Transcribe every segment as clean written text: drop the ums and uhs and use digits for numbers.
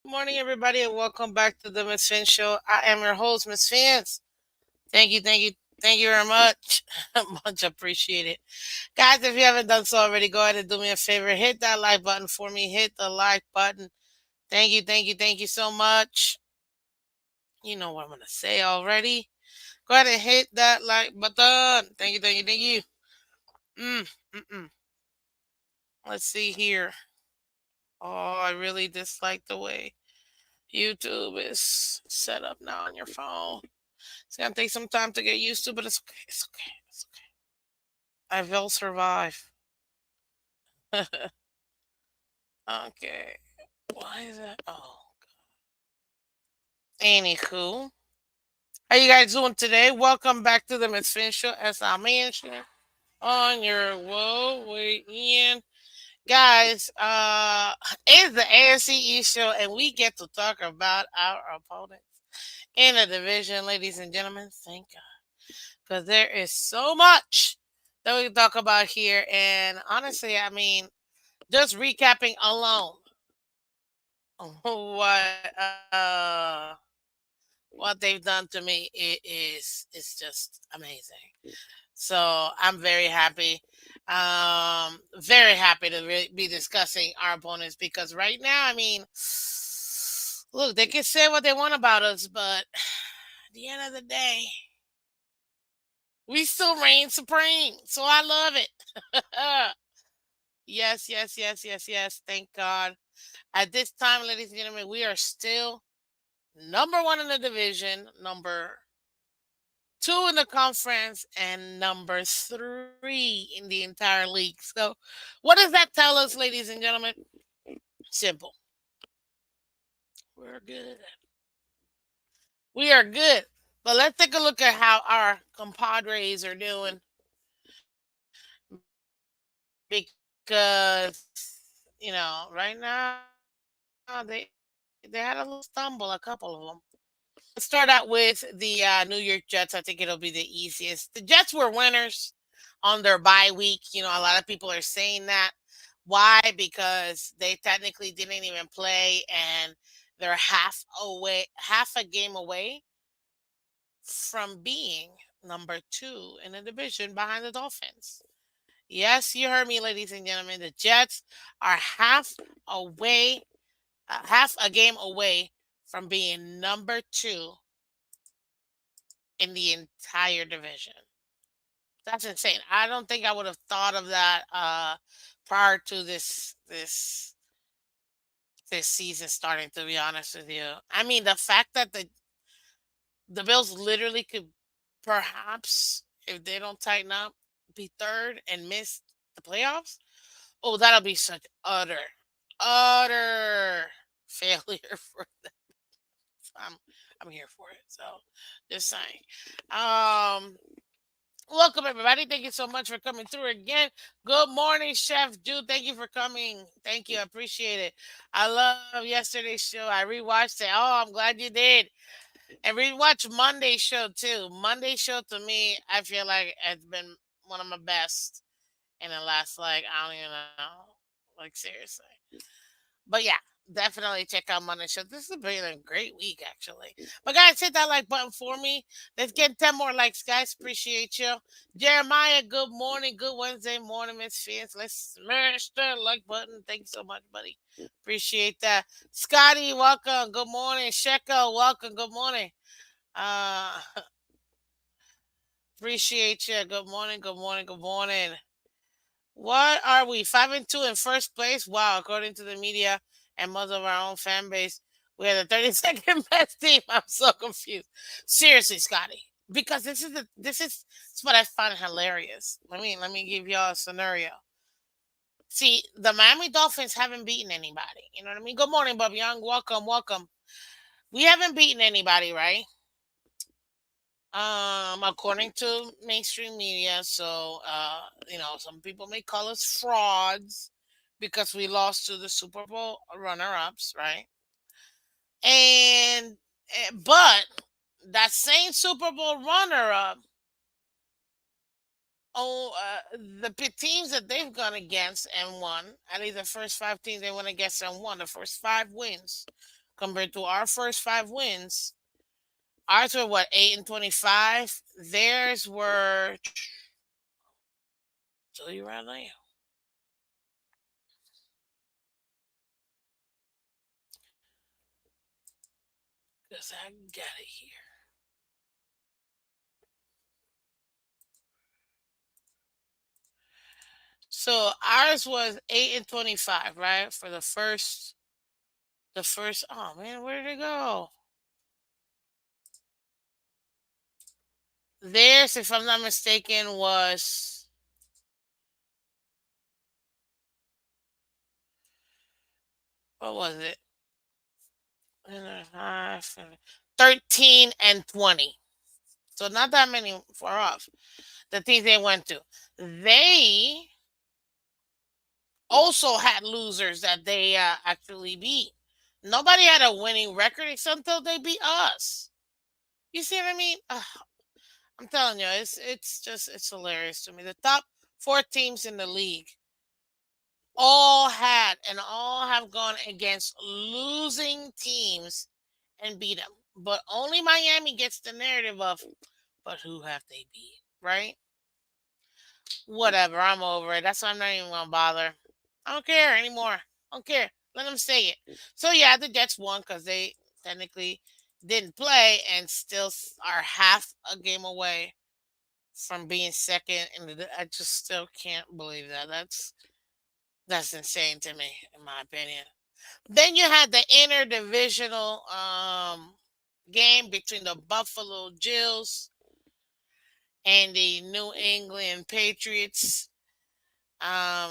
Morning, everybody, and welcome back to the Miss Fin Show. I am your host, Miss Fins. Thank you very much. Much appreciated. Guys, if you haven't done so already, go ahead and do me a favor. Hit that like button for me. Hit the like button. Thank you so much. You know what I'm going to say already. Go ahead and hit that like button. Thank you. Mm, mm-mm. Let's see here. Oh, I really dislike the way YouTube is set up now on your phone. It's gonna take some time to get used to, but it's okay. It's okay. It's okay. I will survive. Okay. Why is that? Oh. Anywho, how you guys doing today? Welcome back to the Miss Fin Show. As I mentioned on your whoa way in, guys. It's the AFC East show, and we get to talk about our opponents in the division, ladies and gentlemen. Thank God, because there is so much that we can talk about here. And honestly, I mean, just recapping alone what what they've done to me, it's just amazing. So I'm very happy to be discussing our opponents because right now, I mean, look, they can say what they want about us, but at the end of the day, we still reign supreme. So I love it. Yes. Thank God. At this time, ladies and gentlemen, we are still number one in the division, number two in the conference, and number three in the entire league. So, what does that tell us, ladies and gentlemen? Simple. We're good. We are good. But let's take a look at how our compadres are doing because, right now they had a little stumble, a couple of them. Let's start out with the New York Jets. I think it'll be the easiest. The Jets were winners on their bye week. A lot of people are saying that. Why? Because they technically didn't even play and they're half a game away from being number two in the division behind the Dolphins. Yes, you heard me, ladies and gentlemen. The Jets are away, half a game away from being number two in the entire division. That's insane. I don't think I would have thought of that prior to this season starting. To be honest with you, I mean the fact that the Bills literally could perhaps, if they don't tighten up, be third and miss the playoffs. Oh, that'll be such utter failure for them. I'm I'm here for it. So just saying. Um Welcome, everybody. Thank you so much for coming through again. Good morning, Chef Jude. Thank you for coming. Thank you. I appreciate it. I love yesterday's show. I rewatched it. Oh, I'm glad you did. And rewatch Monday's show, too. Monday's show, to me, I feel like it's been one of my best in the last, like, I don't even know. Like, seriously. But yeah, definitely check out Monday Show. This has been a great week, actually. But guys, hit that like button for me. Let's get 10 more likes, guys. Appreciate you. Jeremiah, good morning. Good Wednesday morning, Miss Fans. Let's smash that like button. Thank you so much, buddy. Appreciate that. Scotty, welcome. Good morning. Sheko, welcome. Good morning. Uh, appreciate you. Good morning. Good morning. Good morning. What are we? 5-2 in first place? Wow, according to the media and most of our own fan base, we are the 32nd best team. I'm so confused. Seriously, Scotty. Because this is what I find hilarious. Let me give y'all a scenario. See, the Miami Dolphins haven't beaten anybody. You know what I mean? Good morning, Bob Young. Welcome. We haven't beaten anybody, right? According to mainstream media. So, some people may call us frauds because we lost to the Super Bowl runner-ups, right? And but that same Super Bowl runner-up, the teams that they've gone against and won, at least the first five teams they went against and won, the first five wins. compared to our first 5 wins. Ours were what, 8-25. Theirs were. Tell you right now, cause I got it here. So ours was 8-25, right? For the first. Oh man, where did it go? Theirs, if I'm not mistaken, was what was it? 13-20. So not that many far off. The teams they went to. They also had losers that they actually beat. Nobody had a winning record except until they beat us. You see what I mean? I'm telling you, it's hilarious to me. The top 4 teams in the league all had and all have gone against losing teams and beat them. But only Miami gets the narrative of, but who have they beat, right? Whatever, I'm over it. That's why I'm not even gonna bother. I don't care anymore. I don't care. Let them say it. So yeah, the Jets won because they technically didn't play and still are half a game away from being second. And I just still can't believe that. That's insane to me, in my opinion. Then you had the interdivisional game between the Buffalo Bills and the New England Patriots. Um,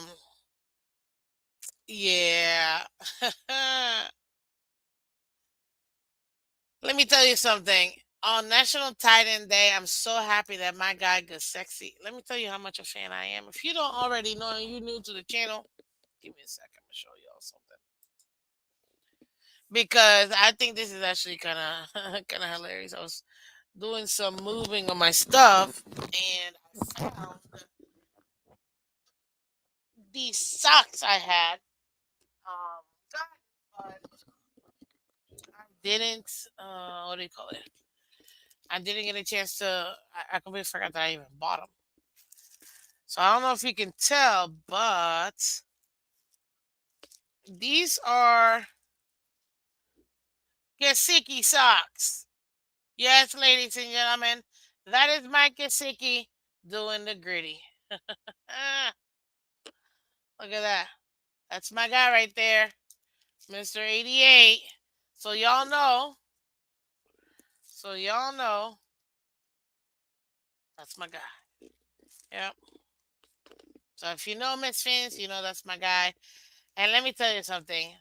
yeah. Let me tell you something. On National Tight End Day, I'm so happy that my guy got sexy. Let me tell you how much a fan I am. If you don't already know and you're new to the channel, give me a second. I'm gonna show y'all something because I think this is actually kind of kind of hilarious. I was doing some moving on my stuff and I found these socks I had gotten, but I didn't. What do you call it? I didn't get a chance to. I completely forgot that I even bought them. So I don't know if you can tell, but these are Gesicki socks. Yes, ladies and gentlemen, that is Mike Gesicki doing the gritty. Ah, look at that. That's my guy right there, Mr. 88. So y'all know. So y'all know that's my guy. Yep. So if you know Miss Phins, you know that's my guy. And let me tell you something.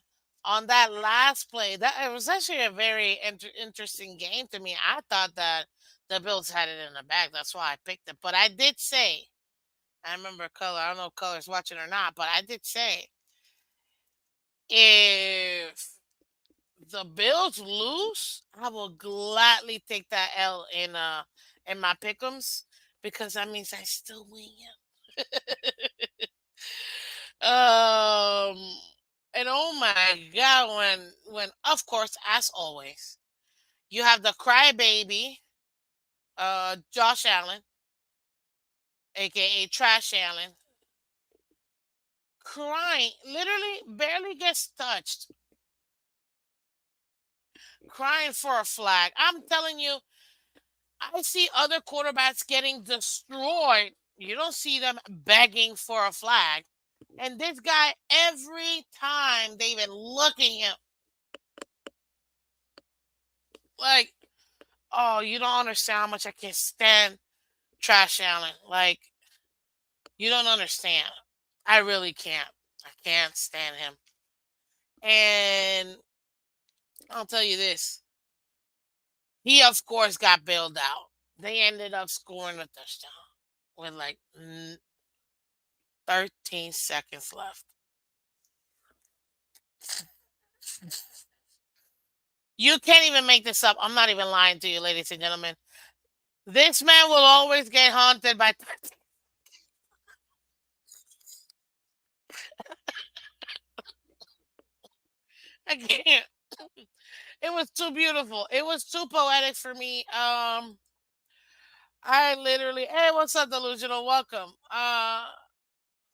On that last play, that it was actually a very interesting game to me. I thought that the Bills had it in the bag. That's why I picked it. But I did say, I remember Color. I don't know if Color's watching or not, but I did say if the Bills lose, I will gladly take that L in my pickums because that means I still win. Um, and oh my God, when of course, as always, you have the crybaby, Josh Allen, aka Trash Allen, crying, literally barely gets touched, crying for a flag. I'm telling you, I see other quarterbacks getting destroyed. You don't see them begging for a flag. And this guy, every time they even look at him, like, oh, you don't understand how much I can stand Trash Allen. Like, you don't understand. I really can't. I can't stand him. And I'll tell you this. He, of course, got bailed out. They ended up scoring a touchdown with like 13 seconds left. You can't even make this up. I'm not even lying to you, ladies and gentlemen. This man will always get haunted by. I can't. It was too beautiful. It was too poetic for me. I literally, hey, what's up, delusional? Welcome.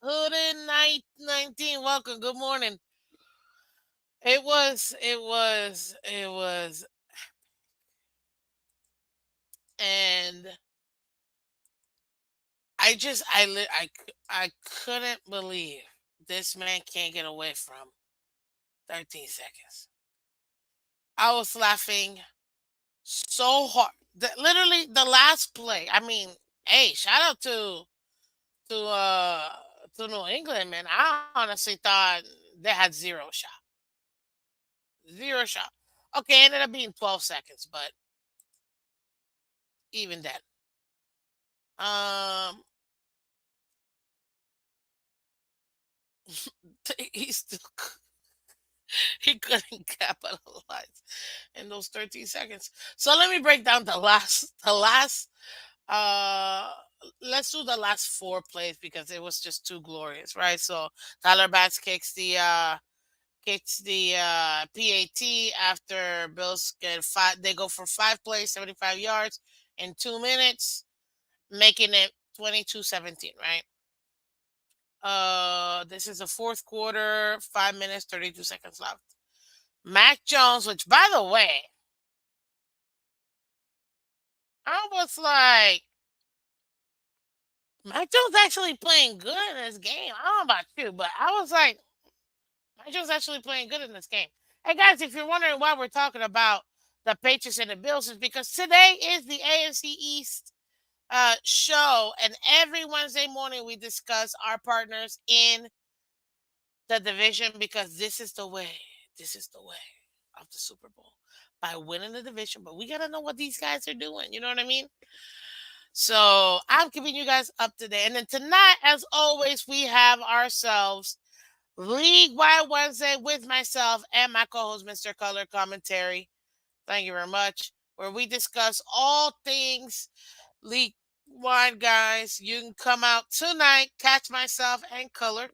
Hooded night 19, welcome. Good morning. It was, and I couldn't believe this man can't get away from 13 seconds. I was laughing so hard. Literally the last play. I mean, hey, shout out to uh to New England, man. I honestly thought they had zero shot. Zero shot. Okay, ended up being 12 seconds, but even then. Um he still he couldn't capitalize in those 13 seconds. So let me break down the last uh let's do the last four plays because it was just too glorious, right? So Tyler Batts kicks the PAT after Bills get five. They go for 5 plays, 75 yards in 2 minutes, making it 22-17. Right. This is the fourth quarter, 5 minutes, 32 seconds left. Mac Jones, which by the way, I was like, Mac Jones actually playing good in this game. I don't know about you, but I was like, Mac Jones actually playing good in this game. Hey guys, if you're wondering why we're talking about the Patriots and the Bills, is because today is the AFC East show, and every Wednesday morning we discuss our partners in the division because this is the way. This is the way of the Super Bowl by winning the division. But we gotta know what these guys are doing. You know what I mean? So I'm keeping you guys up to date. And then tonight, as always, we have ourselves League Wide Wednesday with myself and my co-host, Mr. Color Commentary. Thank you very much. Where we discuss all things league wide, guys. You can come out tonight, catch myself and Color,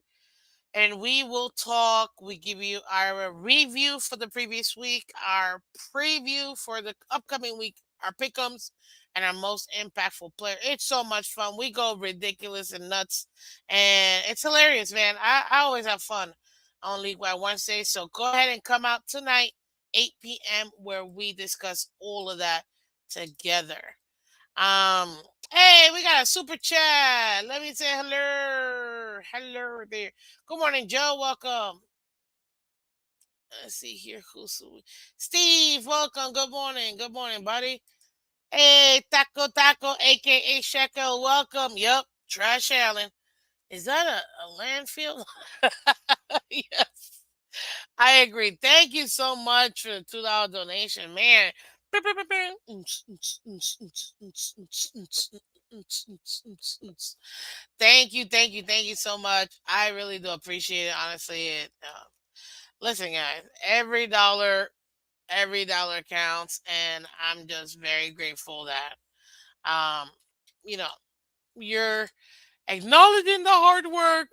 and we will talk. We give you our review for the previous week, our preview for the upcoming week, our pick'ems, and our most impactful player. It's so much fun. We go ridiculous and nuts, and it's hilarious, man. I always have fun on League Wide Wednesday. So go ahead and come out tonight, 8 p.m., where we discuss all of that together. Um, hey, we got a super chat. Let me say hello. Hello there. Good morning, Joe. Welcome. Let's see here. Steve, welcome. Good morning. Good morning, buddy. Hey, Taco Taco, aka Shekel, welcome. Yup, Trash Allen. Is that a landfill? Yes. I agree. Thank you so much for the $2 donation, man. Thank you so much. I really do appreciate it. Honestly, listen, guys, every dollar counts, and I'm just very grateful that um, you know, you're acknowledging the hard work,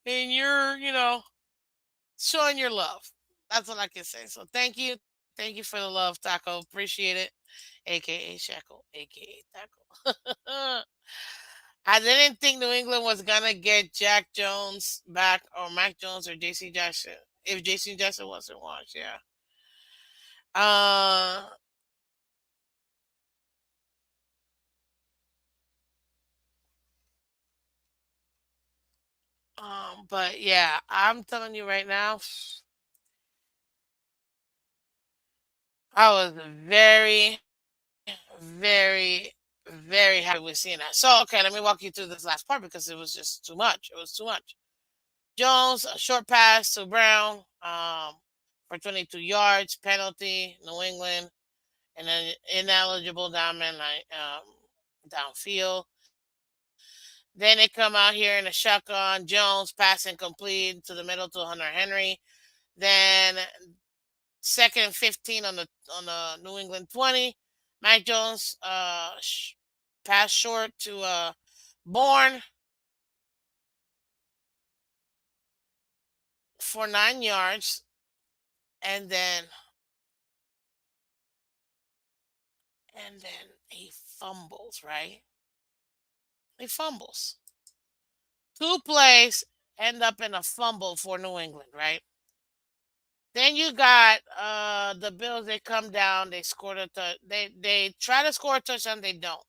and you're, showing your love. That's what I can say. So thank you for the love, Taco. Appreciate it, aka Shackle, aka Taco. I didn't think New England was gonna get Jack Jones back or Mac Jones or JC Jackson. If JC Jackson wasn't watched, yeah. Uh, but yeah, I'm telling you right now, I was very, very, very happy with seeing that. So okay, let me walk you through this last part because it was just too much. It was too much. Jones, a short pass to Brown, for 22 yards, penalty, New England, and then ineligible downfield. Then they come out here in a shotgun. Jones passing complete to the middle to Hunter Henry. Then second and 15 on the New England 20. Mac Jones pass short to Bourne for 9 yards, and then and then he fumbles, right? He fumbles. Two plays end up in a fumble for New England, right? Then you got the Bills. They come down. They score they try to score a touchdown. They don't.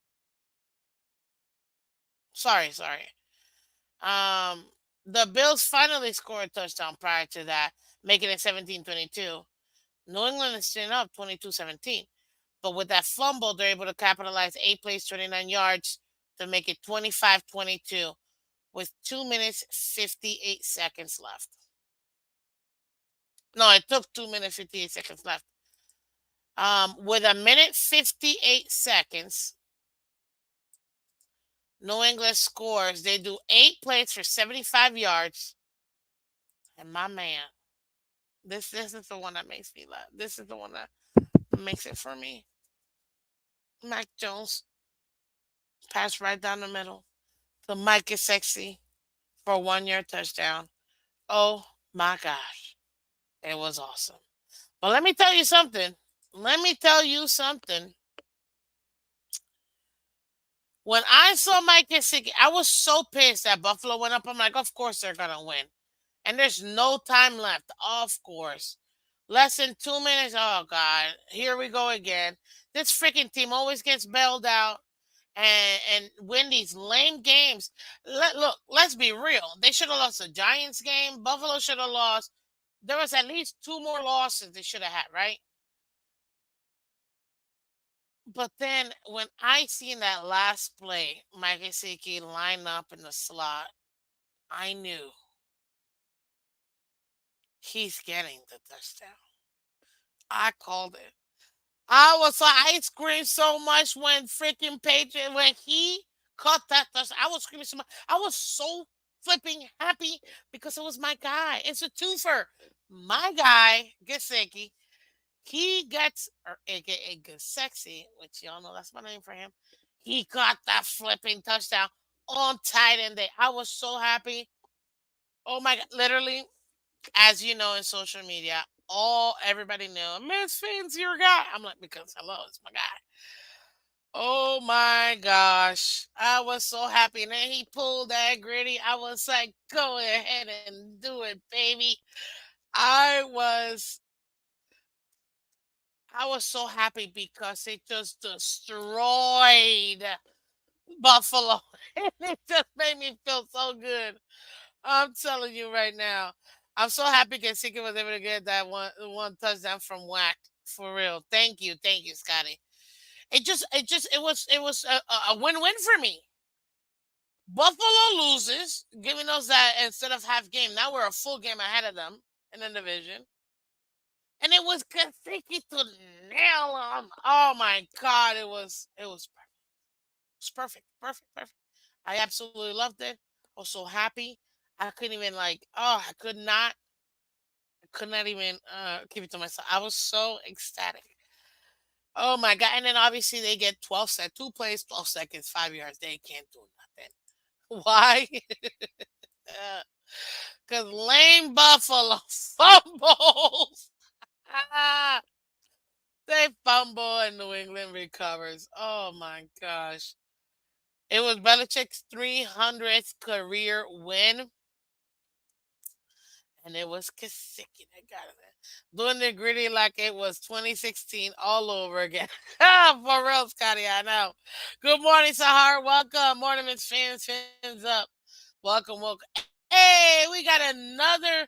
Sorry. Um, the Bills finally score a touchdown prior to that, making it 17-22. New England is still up 22-17. But with that fumble, they're able to capitalize 8 plays, 29 yards to make it 25-22 with 2 minutes, 58 seconds left. No, it took 2 minutes, 58 seconds left. With a minute, 58 seconds, New England scores. They do 8 plays for 75 yards. And my man, this is the one that makes me laugh. This is the one that makes it for me. Mac Jones passed right down the middle. The Mike is sexy for a 1 yard touchdown. Oh my gosh. It was awesome. But let me tell you something. Let me tell you something. When I saw Mike Gesicki, I was so pissed that Buffalo went up. I'm like, of course they're gonna win. And there's no time left. Of course. Less than 2 minutes. Oh God. Here we go again. This freaking team always gets bailed out and win these lame games. Look, let's be real. They should have lost the Giants game. Buffalo should have lost. There was at least two more losses they should have had, right? But then when I seen that last play, Mike Gesicki line up in the slot, I knew he's getting the touchdown. I called it. I screamed so much when freaking Patriot when he caught that touchdown. I was screaming so much. I was so flipping happy because it was my guy. It's a twofer. My guy, Gesicki, he gets, or aka Good Sexy, which y'all know that's my name for him. He got that flipping touchdown on tight end day. I was so happy. Oh my god! Literally, as you know in social media, all everybody knew Miss Phins, your guy. I'm like, because hello, it's my guy. Oh my gosh. I was so happy. And then he pulled that gritty. I was like, go ahead and do it, baby. I was I was so happy because it just destroyed Buffalo. And it just made me feel so good. I'm telling you right now. I'm so happy Gesicki was able to get that one touchdown from Whack. For real. Thank you, Scotty. It was a win-win for me. Buffalo loses, giving us that instead of half game. Now we're a full game ahead of them in the division. And it was Gesicki to nail him. Oh my god, it was perfect. It was perfect. Perfect. Perfect. I absolutely loved it. I was so happy. I couldn't even I could not even keep it to myself. I was so ecstatic. Oh my god. And then obviously they get 2 plays, 12 seconds, 5 yards. They can't do nothing. Why? Because lame Buffalo fumbles. They fumble and New England recovers. Oh my gosh. It was Belichick's 300th career win, and it was Kasicki that got it. Doing the gritty like it was 2016 all over again. For real, Scotty, I know. Good morning, Sahar. Welcome. Morning, Miss Fans. Fins up. Welcome. Hey, we got another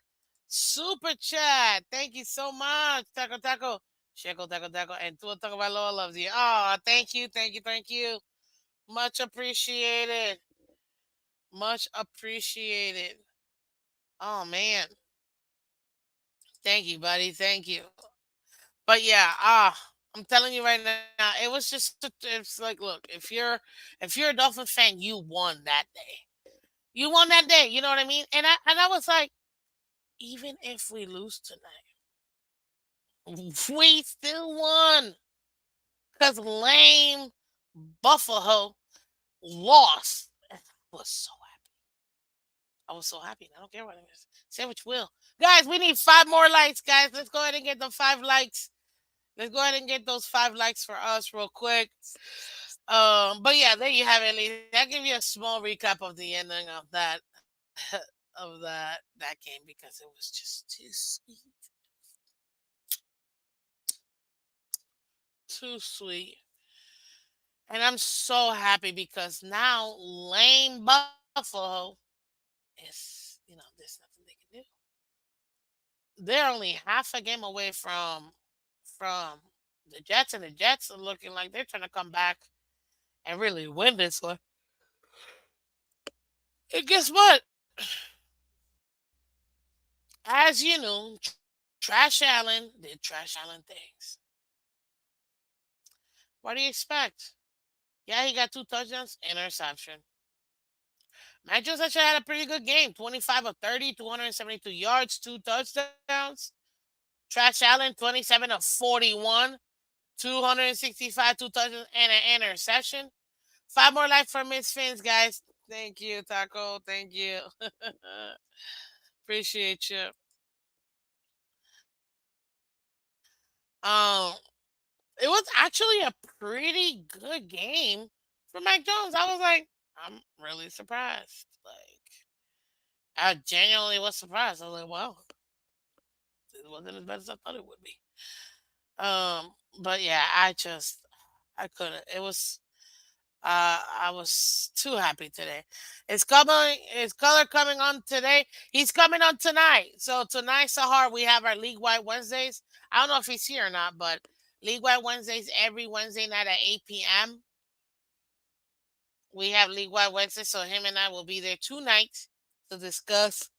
super chat. Thank you so much. Taco Taco. Sheko Taco Taco. And Tua Taco Bailoa loves you. Oh, thank you. Much appreciated. Much appreciated. Oh man. Thank you, buddy. Thank you. But yeah, I'm telling you right now, it's like, look, if you're a Dolphin fan, you won that day. You won that day. You know what I mean? And I was like, even if we lose tonight, we still won because lame Buffalo lost. I was so happy. I was so happy. I don't care what it is. Say what you will, guys. We need 5 more likes, guys. Let's go ahead and get the 5 likes. Let's go ahead and get those 5 likes for us real quick. But yeah, there you have it, ladies. I'll give you a small recap of the ending of that of that game because it was just too sweet, too sweet. And I'm so happy because now lame Buffalo there's nothing they can do. They're only half a game away from the Jets, and the Jets are looking like they're trying to come back and really win this one. And guess what? As you know, Trash Allen did Trash Allen things. What do you expect? Yeah, he got 2 touchdowns, interception. Matt Jones actually had a pretty good game. 25 of 30, 272 yards, 2 touchdowns. Trash Allen, 27 of 41, 265, 2 touchdowns, and an interception. 5 more likes for Miss Fins, guys. Thank you, Taco. Thank you. Appreciate you. Um, it was actually a pretty good game for Mac Jones. I was like, I'm really surprised. Like, I genuinely was surprised. I was like, wow, it wasn't as bad as I thought it would be. But yeah, I couldn't. I was too happy today. Is color coming on today? He's coming on tonight. So tonight, Sahar, we have our League Wide Wednesdays. I don't know if he's here or not, but League Wide Wednesdays every Wednesday night at 8 p.m. We have League Wide Wednesday, so him and I will be there tonight to discuss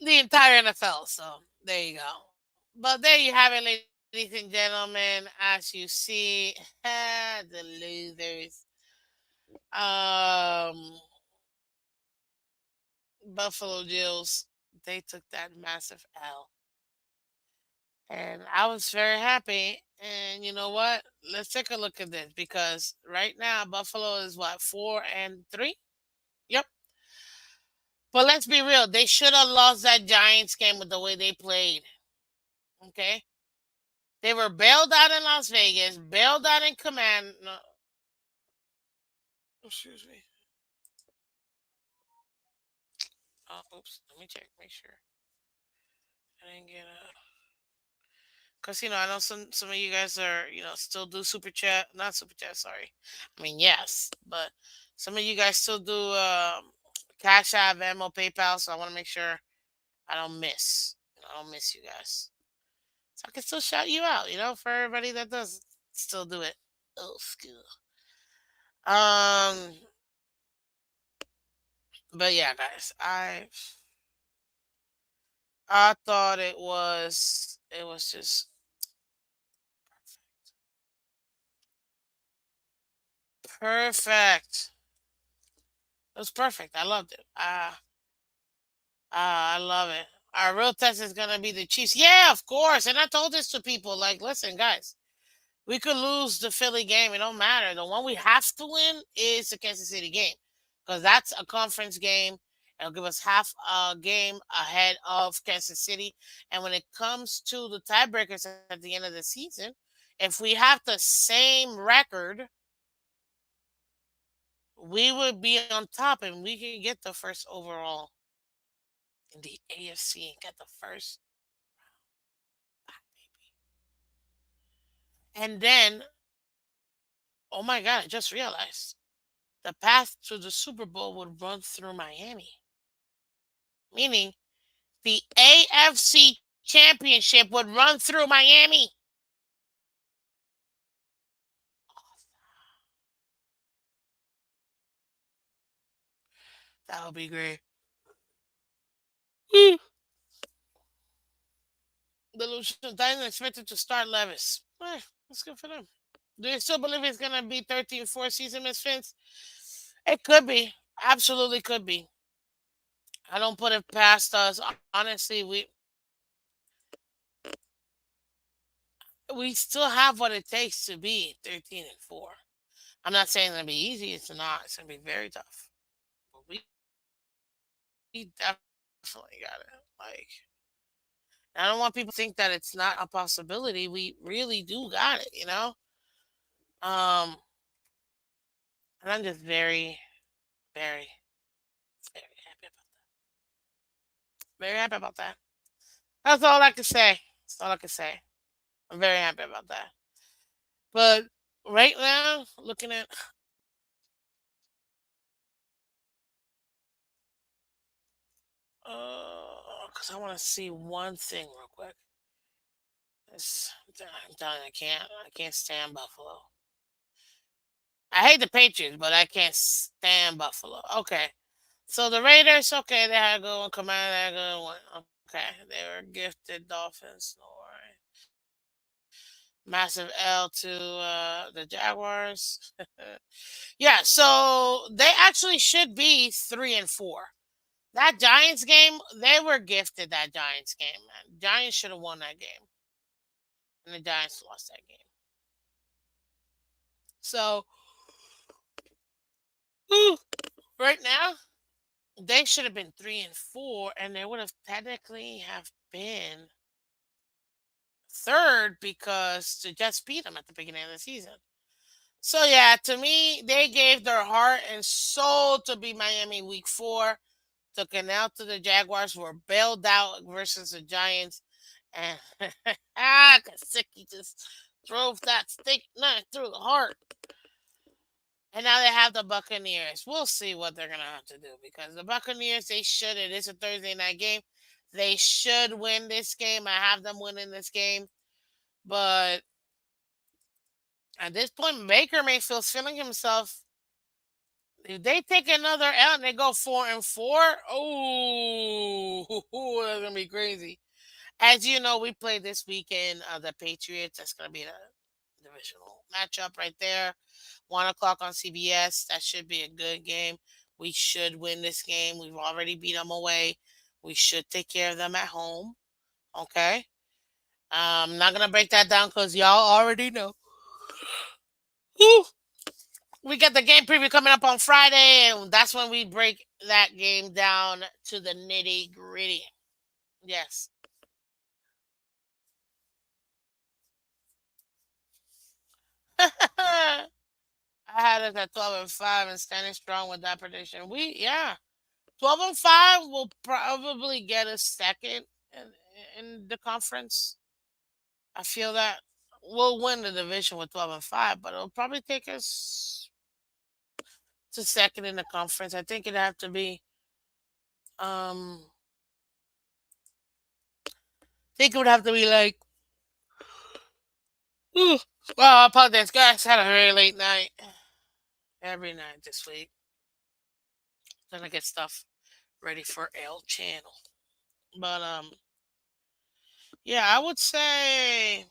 the entire NFL. So there you go. But there you have it, ladies and gentlemen. As you see, the losers. Um, Buffalo Bills, they took that massive L. And I was very happy. And you know what? Let's take a look at this because right now Buffalo is what, 4-3? Yep. But let's be real. They should have lost that Giants game with the way they played. Okay. They were bailed out in Las Vegas, bailed out in Command. No, excuse me. Oh, oops. Let me check. Make sure I didn't get a. Cause I know some of you guys are still do super chat, not super chat. Sorry, I mean yes, but some of you guys still do Cash App, Venmo, PayPal. So I want to make sure I don't miss. I don't miss you guys, so I can still shout you out. For everybody that does still do it. Oh, school. Um, but yeah, guys, I thought it was just perfect. It was perfect. I loved it. I love it. Our real test is gonna be the Chiefs. Yeah, of course. And I told this to people. Like, listen, guys, we could lose the Philly game. It don't matter. The one we have to win is the Kansas City game because that's a conference game. It'll give us half a game ahead of Kansas City. And when it comes to the tiebreakers at the end of the season, if we have the same record, we would be on top and we can get the first overall in the AFC and get the first baby. And then, oh my God, I just realized the path to the Super Bowl would run through Miami, meaning the AFC Championship would run through Miami. That would be great. Mm. The Lucian Titans expected to start Levis. That's good for them. Do you still believe it's going to be 13-4 season, Miss Vince? It could be. Absolutely could be. I don't put it past us. Honestly, we still have what it takes to be 13-4. I'm not saying it's gonna be easy. It's not. It's gonna be very tough. But we definitely got it. Like, I don't want people to think that it's not a possibility. We really do got it, you know? Um, and I'm just very, very, very happy about very happy about that. That's all I can say. That's all I can say. I'm very happy about that. But right now, looking at, because I want to see one thing real quick. It's, I'm telling you, I can't stand Buffalo. I hate the Patriots, but I can't stand Buffalo. Okay. So the Raiders, okay, they had a good one. Command, they had a good one. Okay. They were gifted Dolphins. No worry. Massive L to the Jaguars. Yeah, so they actually should be 3-4. That Giants game, they were gifted that Giants game, man. Giants should have won that game. And the Giants lost that game. So whew, right now, they should have been 3-4, and they would have technically have been third because the Jets beat them at the beginning of the season. So yeah, to me, they gave their heart and soul to be Miami week 4. Took it out to the Jaguars, were bailed out versus the Giants, and Kasicki just drove that stick knife through the heart. And now they have the Buccaneers. We'll see what they're gonna have to do because the Buccaneers, they should. It is a Thursday night game. They should win this game. I have them winning this game, but at this point, Baker Mayfield's feeling himself. If they take another L and they go 4-4, oh, that's gonna be crazy. As you know, we play this weekend the Patriots. That's gonna be a divisional matchup right there. 1 o'clock on CBS. That should be a good game. We should win this game. We've already beat them away. We should take care of them at home. Okay. I'm not gonna break that down because y'all already know. Whew. We got the game preview coming up on Friday, and that's when we break that game down to the nitty gritty. Yes. I had us at 12-5 and standing strong with that prediction. 12-5 will probably get us second in the conference. I feel that we'll win the division with 12-5, but it'll probably take us to second in the conference. I think it'd have to be. I think it would have to be like. Whew. Well, I apologize, guys. Had a very late night. Every night this week. Then I get stuff ready for L channel. But yeah, I would say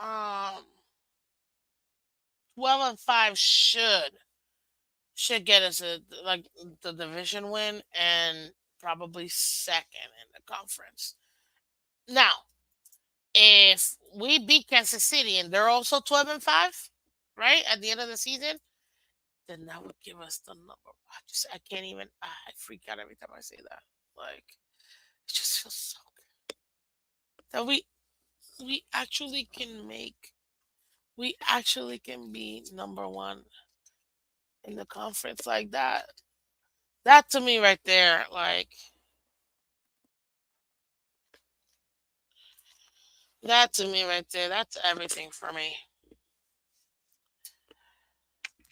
um 12-5 should get us like the division win and probably second in the conference. Now, if we beat Kansas City and they're also 12-5, right at the end of the season, then that would give us the number. I can't even. I freak out every time I say that. Like it just feels so good that we actually can make. We actually can be number one in the conference like that. That to me right there, like that to me right there, that's everything for me.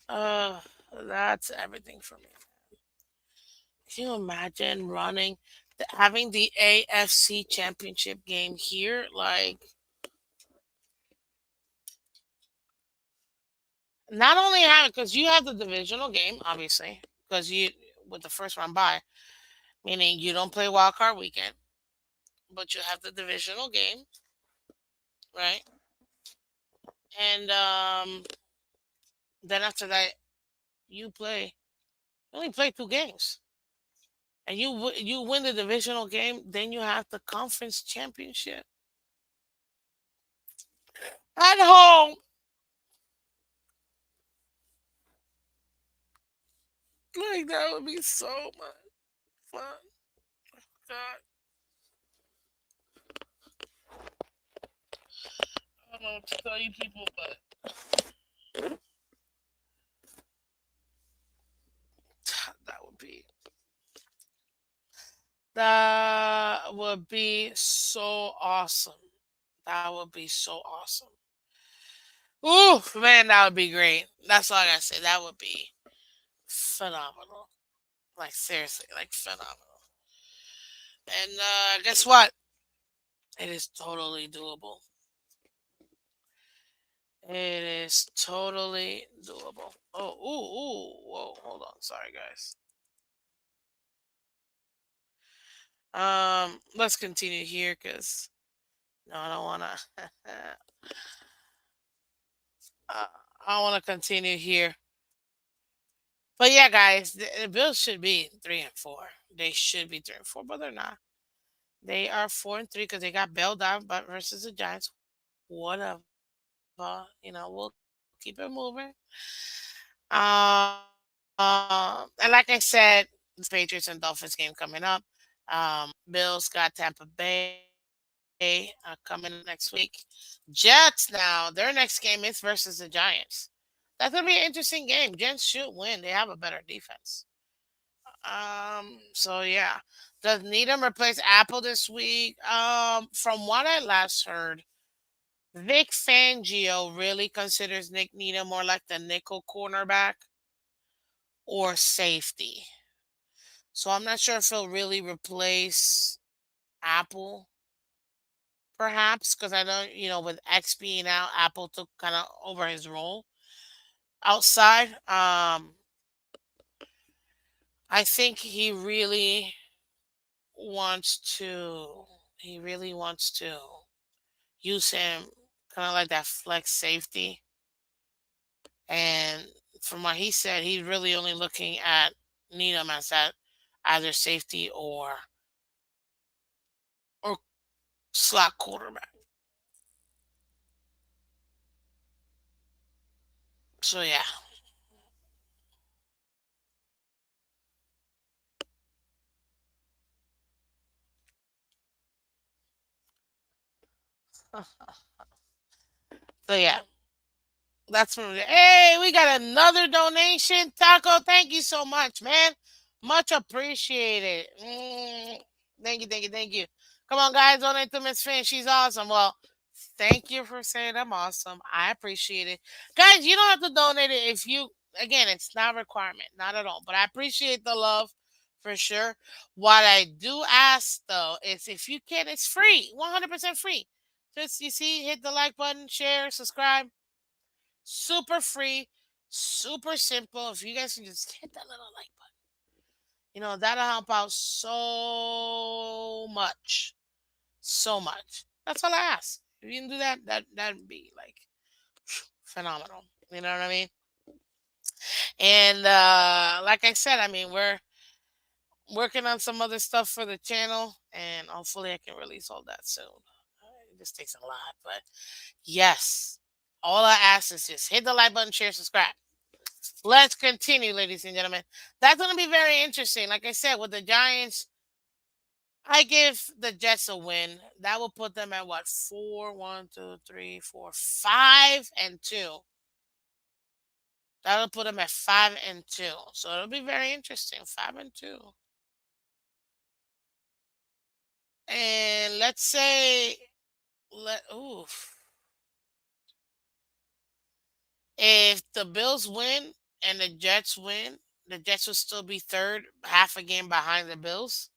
Uh, that's everything for me. Can you imagine having the AFC Championship game here? Like, not only have because you have the divisional game, obviously, because you with the first round bye, meaning you don't play wild card weekend, but you have the divisional game, right? And then after that, you play. You only play 2 games, and you win the divisional game. Then you have the conference championship at home. Like that would be so much. Fuck. God. I don't know what to tell you people, but that would be so awesome. That would be so awesome. Ooh, man, that would be great. That's all I gotta say. That would be phenomenal. Like seriously, like phenomenal. And guess what? It is totally doable. It is totally doable. Oh, ooh, whoa, hold on. Sorry, guys. Let's continue here because no, I don't wanna. uh, I want to continue here. But yeah, guys, the Bills should be 3-4. They should be 3-4, but they're not. They are 4-3 because they got bailed out by versus the Giants. Whatever, we'll keep it moving. And like I said, the Patriots and Dolphins game coming up. Bills got Tampa Bay coming up next week. Jets now, their next game is versus the Giants. That's gonna be an interesting game. Jets should win. They have a better defense. So yeah. Does Needham replace Apple this week? From what I last heard, Vic Fangio really considers Nick Needham more like the nickel cornerback or safety. So I'm not sure if he'll really replace Apple, perhaps, because I know, with X being out, Apple took kind of over his role outside. I think he really wants to use him kind of like that flex safety. And from what he said, he's really only looking at Needham as that either safety or slot quarterback. So yeah. So yeah. That's from the Hey, we got another donation. Taco, thank you so much, man. Much appreciated. Thank you, thank you, thank you. Come on, guys, donate to Miss Finn. She's awesome. Well, thank you for saying I'm awesome. I appreciate it. Guys, you don't have to donate it if you again, it's not a requirement, not at all. But I appreciate the love for sure. What I do ask though is if you can, it's free, 100% free. Just you see, hit the like button, share, subscribe. Super free, super simple. If you guys can just hit that little like button, that'll help out so much. So much. That's all I ask. If you can do that, that'd be like phenomenal. You know what I mean? And like I said, I mean, we're working on some other stuff for the channel, and hopefully I can release all that soon. It just takes a lot, but yes, all I ask is just hit the like button, share, subscribe. Let's continue, ladies and gentlemen. That's going to be very interesting. Like I said, with the Giants, I give the Jets a win. That will put them at what? 4, 1, 2, 3, 4, 5-2. That'll put them at 5-2. So it'll be very interesting. 5-2. And let's say, if the Bills win and the Jets win, the Jets will still be third, half a game behind the Bills.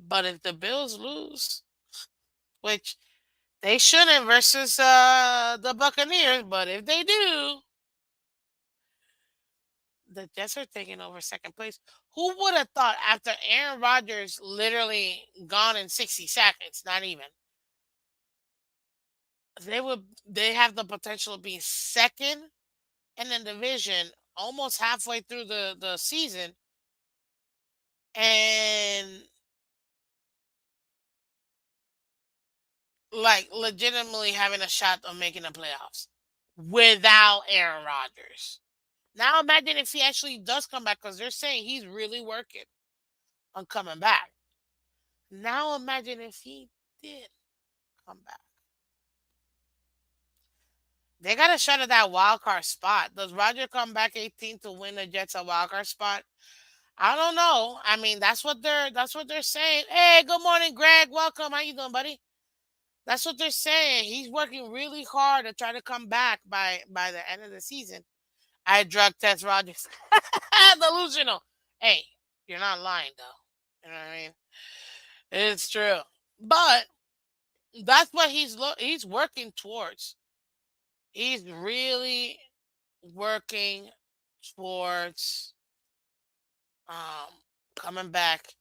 But if the Bills lose, which they shouldn't versus the Buccaneers, but if they do, the Jets are taking over second place. Who would have thought after Aaron Rodgers literally gone in 60 seconds, not even, they have the potential of being second in the division almost halfway through the season and like legitimately having a shot of making the playoffs without Aaron Rodgers. Now imagine if he actually does come back because they're saying he's really working. on coming back. Now imagine if he did come back. They got a shot at that wild card spot. Does Roger come back 18 to win the Jets a wild card spot? I don't know. I mean, that's what they're saying. Hey, good morning, Greg. Welcome. How you doing, buddy? That's what they're saying. He's working really hard to try to come back by the end of the season. I drug test Rogers. Delusional. Hey, you're not lying though. You know what I mean? It's true. But that's what he's working towards. He's really working towards um coming back.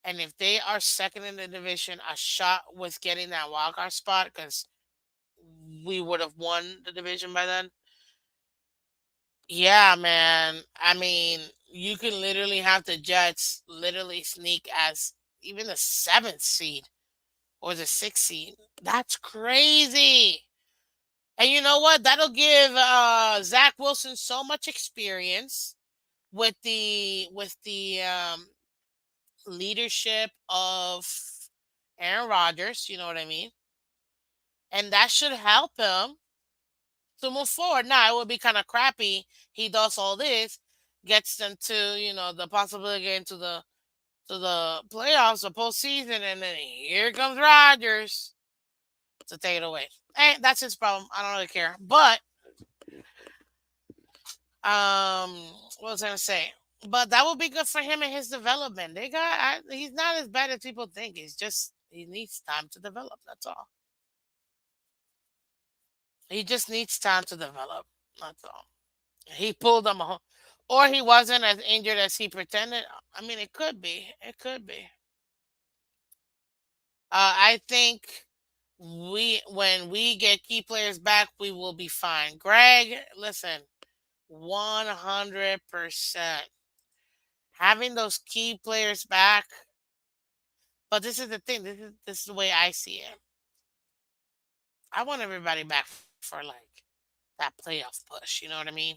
And if they are second in the division, a shot with getting that wild card spot because we would have won the division by then. Yeah, man. I mean, you can literally have the Jets literally sneak as even the seventh seed or the sixth seed. That's crazy. And you know what? That'll give Zach Wilson so much experience with the leadership of Aaron Rodgers. You know what I mean? And that should help him to move forward. Now it would be kind of crappy. He does all this, gets them to the possibility of getting to the playoffs, the postseason, and then here comes Rodgers to take it away. Hey, that's his problem. I don't really care. But um, what was I gonna say? But that would be good for him and his development. He's not as bad as people think. He needs time to develop. That's all. He just needs time to develop. That's all. He pulled them home. Or he wasn't as injured as he pretended. I mean, it could be. It could be. I think when we get key players back, we will be fine. Greg, listen, 100%. Having those key players back, but this is the thing. This is the way I see it. I want everybody back for like that playoff push. You know what I mean?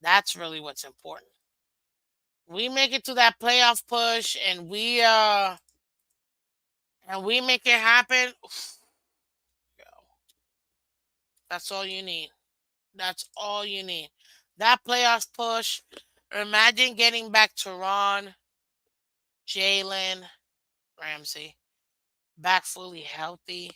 That's really what's important. We make it to that playoff push, and we make it happen. Yo, that's all you need. That's all you need. That playoffs push. Imagine getting back to Ron, Jalen, Ramsey back fully healthy,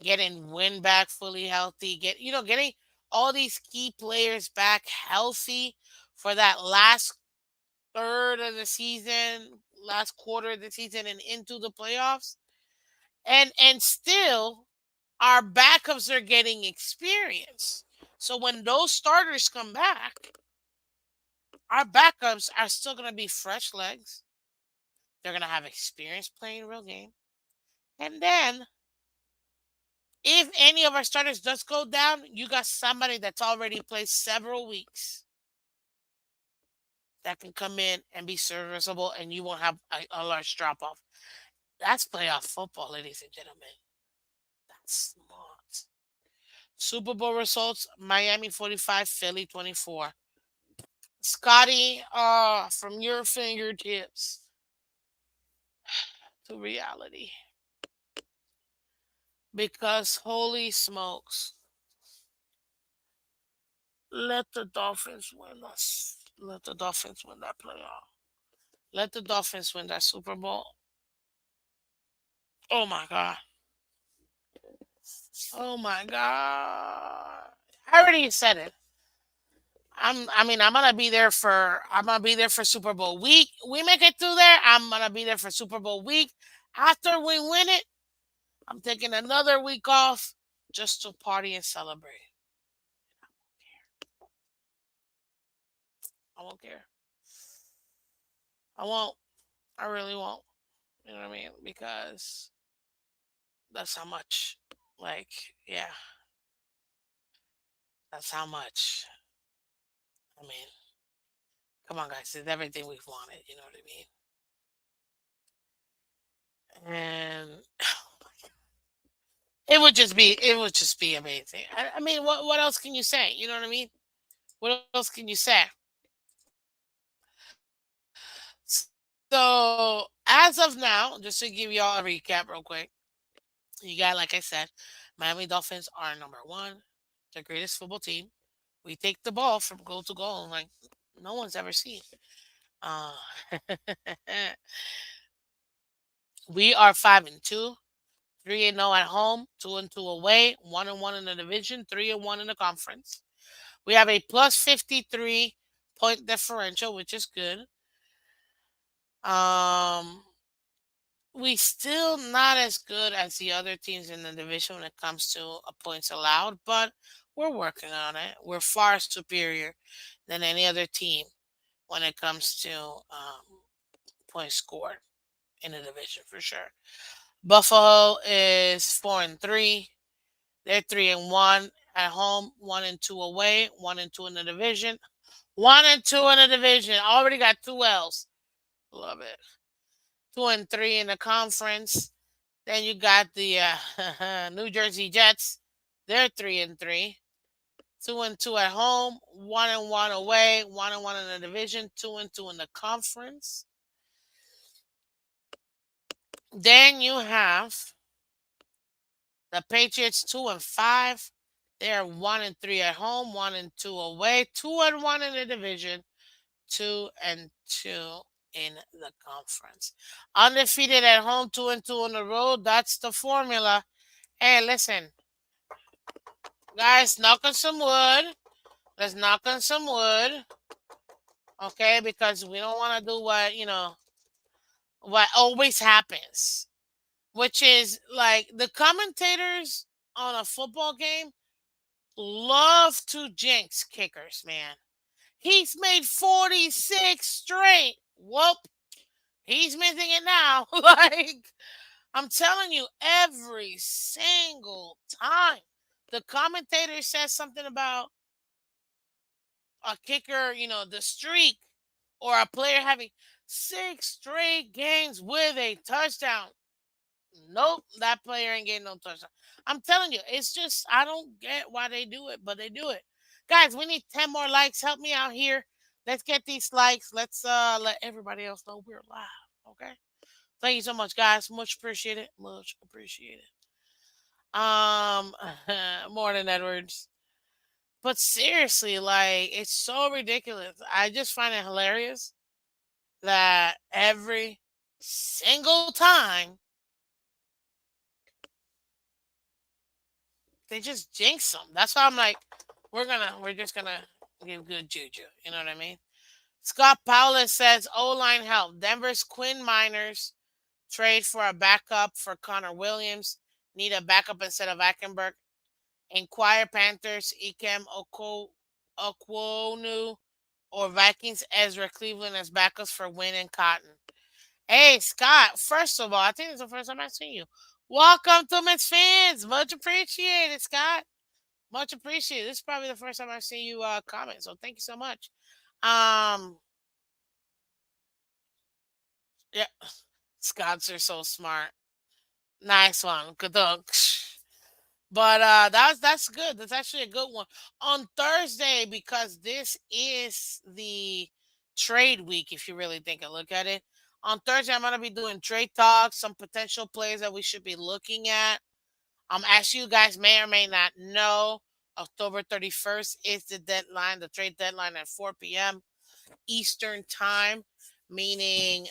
getting Win back fully healthy, getting all these key players back healthy for that last third of the season, last quarter of the season, and into the playoffs. And still our backups are getting experience. So when those starters come back, our backups are still going to be fresh legs. They're going to have experience playing real game. And then if any of our starters does go down, you got somebody that's already played several weeks that can come in and be serviceable, and you won't have a large drop off. That's playoff football, ladies and gentlemen. That's smart. Super Bowl results: Miami 45, Philly 24. Scotty, from your fingertips to reality. Because holy smokes, let the Dolphins win us. Let the Dolphins win that playoff. Let the Dolphins win that Super Bowl. Oh my God. Oh my God. I already said it. I'm gonna be there for Super Bowl week. We make it through there. I'm gonna be there for Super Bowl week. After we win it, I'm taking another week off just to party and celebrate. I won't care. I won't. I really won't. You know what I mean? Because that's how much. Like, yeah, that's how much. I mean, come on, guys. It's everything we've wanted. You know what I mean? And it would just be amazing. I mean, what else can you say? You know what I mean? What else can you say? So as of now, just to give y'all a recap real quick, you got, like I said, Miami Dolphins are number one, the greatest football team. We take the ball from goal to goal like no one's ever seen. Uh, we are 5-2, 3-0 at home, 2-2 away, 1-1 in the division, 3-1 in the conference. We have a plus 53 point differential, which is good. Um, we still not as good as the other teams in the division when it comes to points allowed, but we're working on it. We're far superior than any other team when it comes to points scored in the division for sure. Buffalo is 4-3. They're 3-1 at home, 1-2 away, 1-2 in the division, 1-2 in the division. Already got two L's. Love it. 2-3 in the conference. Then you got the New Jersey Jets. They're 3-3. 2-2 at home, 1-1 away, 1-1 in the division, 2-2 in the conference. Then you have the Patriots 2-5. They're 1-3 at home, 1-2 away, 2-1 in the division, 2-2 in the conference. Undefeated at home, 2-2 on the road. That's the formula. Hey, listen, guys, knock on some wood. Let's knock on some wood, okay? Because we don't want to do what always happens, which is like the commentators on a football game love to jinx kickers, man. He's made 46 straight. Whoop. He's missing it now. Like, I'm telling you, every single time the commentator says something about a kicker, the streak, or a player having 6 straight games with a touchdown. Nope, that player ain't getting no touchdown. I'm telling you, it's just I don't get why they do it, but they do it. Guys, we need 10 more likes. Help me out here. Let's get these likes. Let's let everybody else know we're live. Okay. Thank you so much, guys. Much appreciated. Much appreciated. Um Morning Edwards. But seriously, like it's so ridiculous. I just find it hilarious that every single time they just jinx them. That's why I'm like, we're just gonna give good juju. You know what I mean? Scott Paulus says O line help. Denver's Quinn Miners trade for a backup for Connor Williams. Need a backup instead of Ackenberg. Inquire Panthers Ikem Okwonu or Vikings Ezra Cleveland as backups for Win and Cotton. Hey Scott, first of all, I think it's the first time I've seen you. Welcome to Miss Fans. Much appreciated, Scott. Much appreciated. This is probably the first time I've seen you comment, so thank you so much. Yeah, Scots are so smart. Nice one. Good dog. But that's good. That's actually a good one. On Thursday, because this is the trade week, if you really think and look at it. On Thursday, I'm gonna be doing trade talks, some potential plays that we should be looking at. As you guys may or may not know, October 31st is the deadline, the trade deadline at 4 p.m. Eastern time, meaning,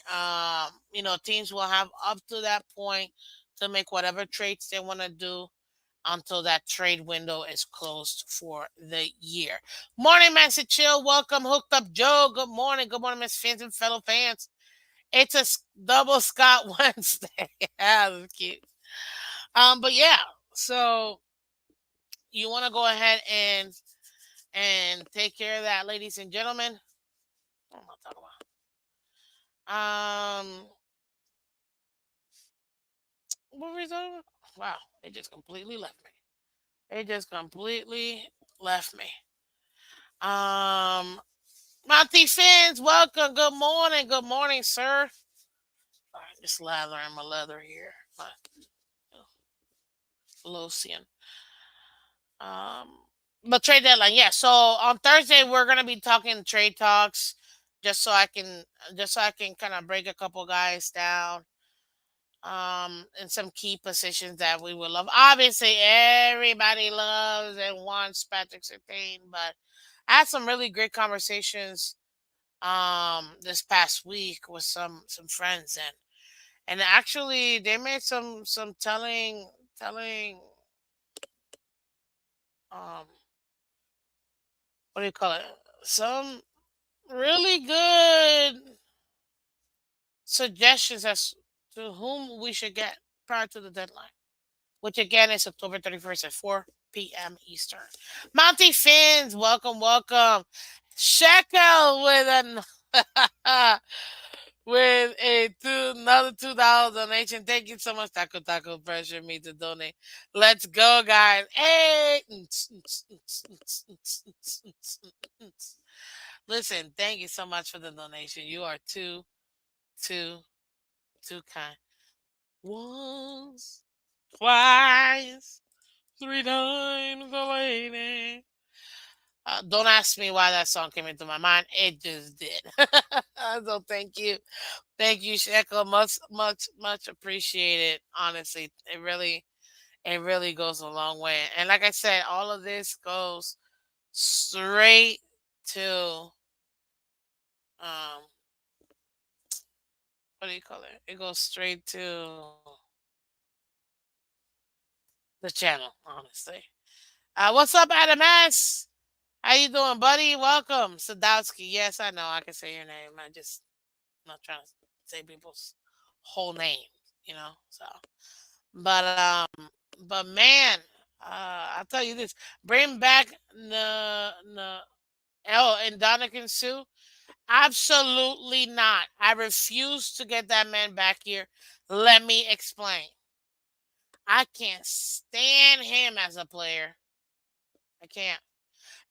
teams will have up to that point to make whatever trades they want to do until that trade window is closed for the year. Morning, Master Chill. Welcome, Hooked Up Joe. Good morning. Good morning, Miss Fans and fellow fans. It's a double Scott Wednesday. Yeah, that's cute. But yeah, so you want to go ahead and take care of that, ladies and gentlemen. What am I talking about? What were we talking about? Wow, it just completely left me. It just completely left me. Um, Monty Fins, welcome. Good morning, sir. All right, just lathering my leather here, my lotion. Um, but trade deadline, yeah. So on Thursday we're gonna be talking trade talks, just so I can kind of break a couple guys down. in some key positions that we would love. Obviously, everybody loves and wants Patrick Surtain, but I had some really great conversations this past week with some friends, and actually they made some telling um what do you call it, some really good suggestions as to whom we should get prior to the deadline, which again is October 31st at 4 p.m. Eastern. Monty Phins, welcome, welcome. Shekel with an with another $2 donation. Thank you so much, Taco Taco. Pressure me to donate. Let's go, guys. Hey, listen. Thank you so much for the donation. You are too, too kind. Once, twice, three times a lady. Don't ask me why that song came into my mind. It just did. So thank you, Shekel. Much appreciated. Honestly, it really goes a long way. And like I said, all of this goes straight to um, what do you call it? It goes straight to the channel. Honestly. What's up, Adam S? How you doing, buddy? Welcome, Sadowski. Yes, I know I can say your name. I just not trying to say people's whole name, you know. So, but man, I'll tell you this: bring back the L and Donovan Sue. Absolutely not. I refuse to get that man back here. Let me explain. I can't stand him as a player. I can't.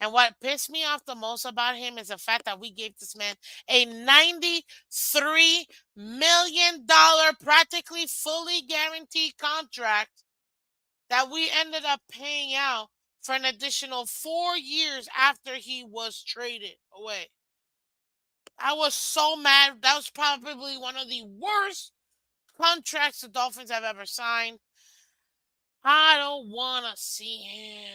And what pissed me off the most about him is the fact that we gave this man a $93 million, practically fully guaranteed contract that we ended up paying out for an additional 4 years after he was traded away. I was so mad. That was probably one of the worst contracts the Dolphins have ever signed. I don't want to see him.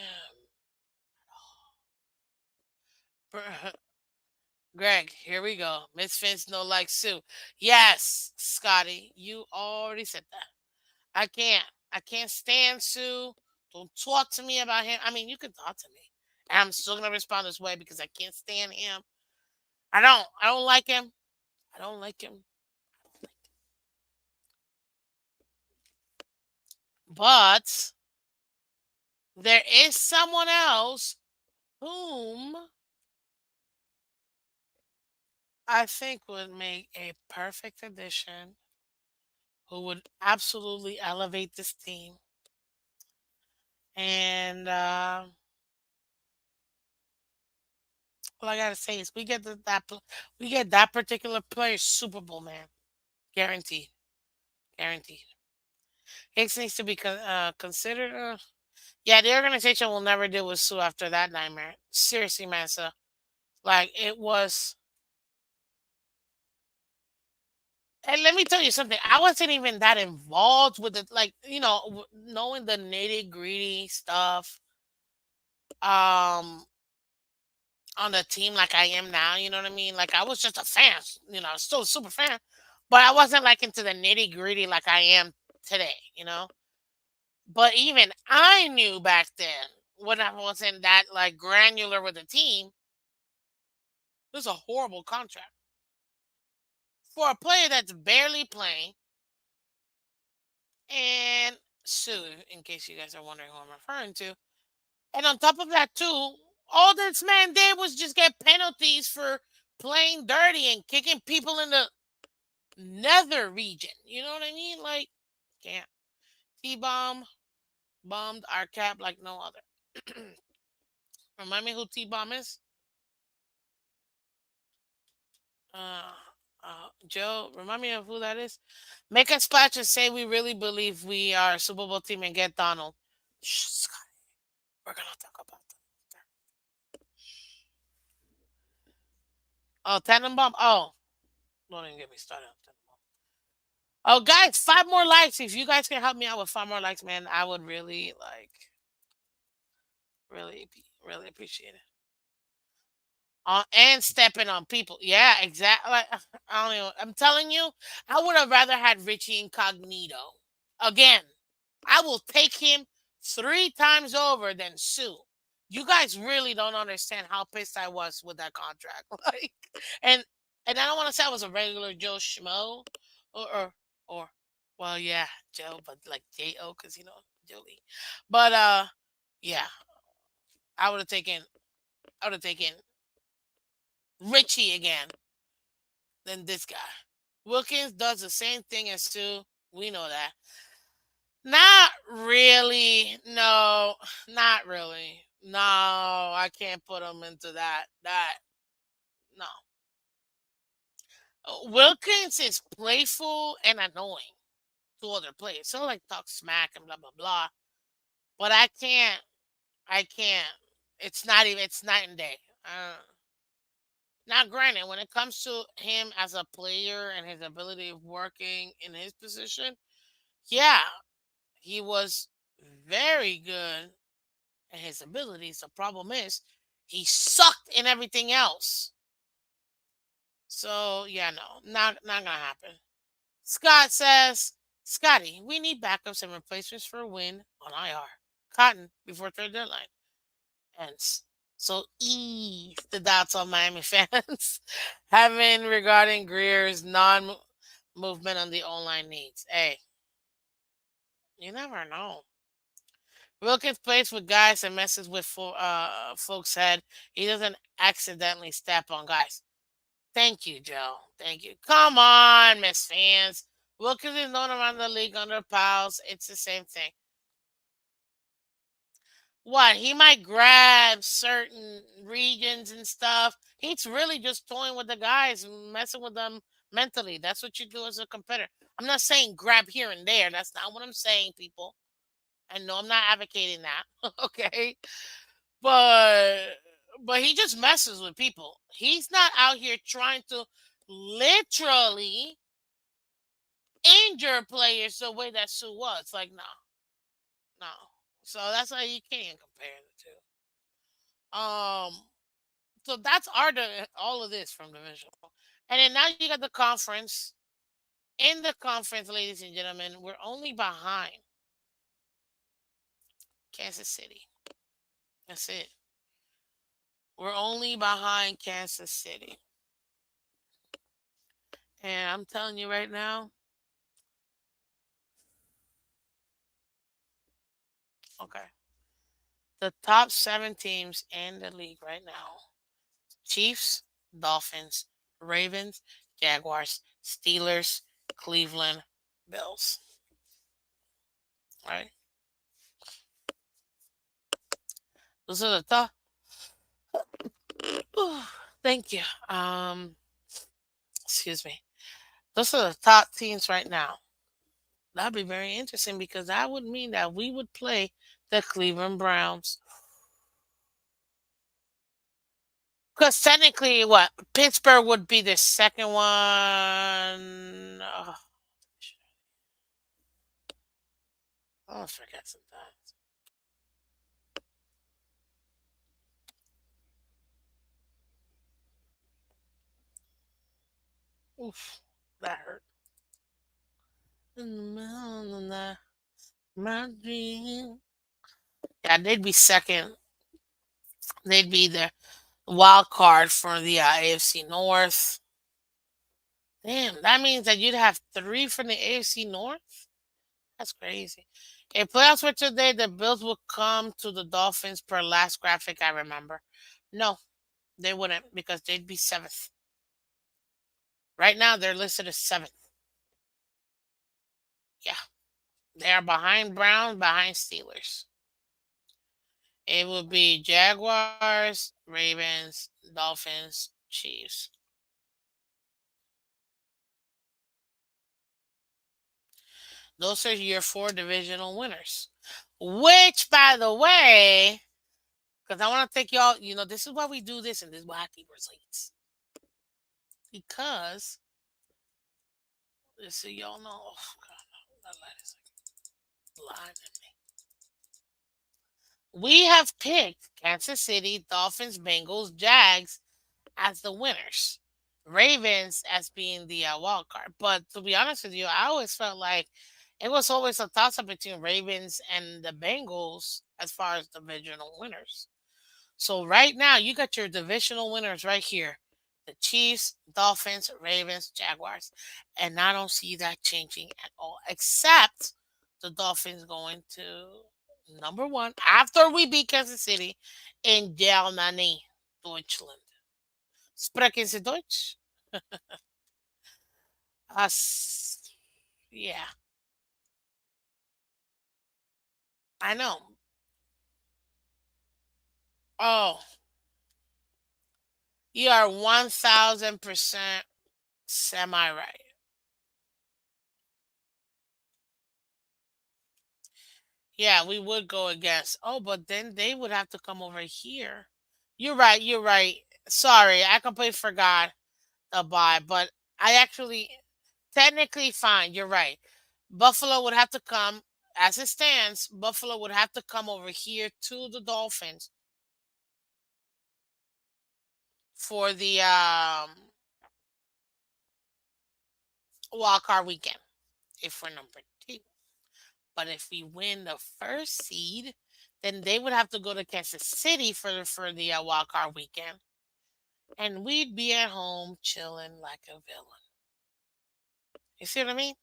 Greg, here we go. Miss Finch no like Sue. Yes, Scotty, you already said that. I can't. I can't stand Sue. Don't talk to me about him. I mean, you can talk to me. And I'm still gonna respond this way because I can't stand him. I don't. I don't like him. I don't like him. But there is someone else whom I think would make a perfect addition, who would absolutely elevate this team. And all I gotta say is we get that particular player Super Bowl, man, guaranteed, guaranteed. Hicks needs to be considered. Yeah, the organization will never deal with Sue after that nightmare. Seriously, man. So like it was. And let me tell you something. I wasn't even that involved with it, like knowing the nitty gritty stuff. Um, on the team like I am now. You know what I mean? Like I was just a fan. Still a super fan, but I wasn't like into the nitty gritty like I am today. But even I knew back then when I wasn't that like granular with the team, this is a horrible contract for a player that's barely playing. And Sue, in case you guys are wondering who I'm referring to, and on top of that too, all this man did was just get penalties for playing dirty and kicking people in the nether region. You know what I mean? Like, can't. T-Bomb bombed our cap like no other. Remind me who T-Bomb is? Uh, Joe, remind me of who that is. Make a splash and say we really believe we are a Super Bowl team and get Donald. Shh, Scott, we're gonna talk about that. Oh, Tannenbaum. Oh, don't even get me started on Tannenbaum. Oh, guys, 5 more likes. If you guys can help me out with 5 more likes, man, I would really really appreciate it. And stepping on people. Yeah, exactly. Like, I don't even. I'm telling you, I would have rather had Richie Incognito again. I will take him 3 times over than Sue. You guys really don't understand how pissed I was with that contract. Like, and and I don't want to say I was a regular Joe Schmo, or well, yeah, Joe, but like J-O, because Joey. But yeah, I would have taken I would have taken Richie again than this guy. Wilkins does the same thing as Sue. We know that. Not really. No, not really. No, I can't put him into that. No. Wilkins is playful and annoying to other players. So like talk smack and blah blah blah. But I can't. It's not even. It's night and day. Now, granted, when it comes to him as a player and his ability of working in his position, yeah, he was very good at his abilities. The problem is he sucked in everything else. So yeah, no, not gonna happen. Scott says, Scotty, we need backups and replacements for a win on IR. Cotton before trade deadline. Hence. So the doubts on Miami fans having regarding Greer's non movement on the online needs. Hey, you never know. Wilkins plays with guys and messes with folks' head. He doesn't accidentally step on guys. Thank you, Joe. Thank you. Come on, Miss Fans. Wilkins is known around the league under Pals. It's the same thing. What? He might grab certain regions and stuff. He's really just toying with the guys, messing with them mentally. That's what you do as a competitor. I'm not saying grab here and there. That's not what I'm saying, people. And no, I'm not advocating that. Okay. But but he just messes with people. He's not out here trying to literally injure players the way that Sue was. Like, no, no. So that's why you can't compare the two. So that's all of this from the visual. And then now you got the conference. In the conference, ladies and gentlemen, we're only behind Kansas City. That's it. We're only behind Kansas City. And I'm telling you right now, okay. The top 7 teams in the league right now: Chiefs, Dolphins, Ravens, Jaguars, Steelers, Cleveland, Bills. Right? Those are the top. Thank you. Excuse me. Those are the top teams right now. That'd be very interesting because that would mean that we would play the Cleveland Browns. Because technically, what Pittsburgh would be the second one. Oh, I almost forget sometimes. Oof, that hurt. In the middle of the night, my dream. Yeah, they'd be second. They'd be the wild card for the AFC North. Damn, that means that you'd have 3 from the AFC North. That's crazy. If playoffs were today, the Bills would come to the Dolphins per last graphic I remember. No, they wouldn't because they'd be seventh. Right now, they're listed as seventh. Yeah, they are behind Browns, behind Steelers. It would be Jaguars, Ravens, Dolphins, Chiefs. Those are your 4 divisional winners. Which, by the way, because I want to take y'all, this is why we do this and this is why I keep receipts. Because Let's see, y'all know. Oh, God, no, that light is like lying at me. We have picked Kansas City, Dolphins, Bengals, Jags as the winners. Ravens as being the wild card. But to be honest with you, I always felt like it was always a toss up between Ravens and the Bengals as far as divisional winners. So right now, you got your divisional winners right here: the Chiefs, Dolphins, Ravens, Jaguars, and I don't see that changing at all, except the Dolphins going to number one after we beat Kansas City in Germany, Deutschland. Sprechen Sie Deutsch? Us, yeah, I know. Oh, you are 1000% semi right. Yeah, we would go against. Oh, but then they would have to come over here. You're right. You're right. Sorry, I completely forgot the buy, but I actually technically fine. You're right. Buffalo would have to come as it stands. Buffalo would have to come over here to the Dolphins for the wild card weekend if we're number two. But if we win the first seed, then they would have to go to Kansas City for the wild card weekend, and we'd be at home chilling like a villain. You see what I mean?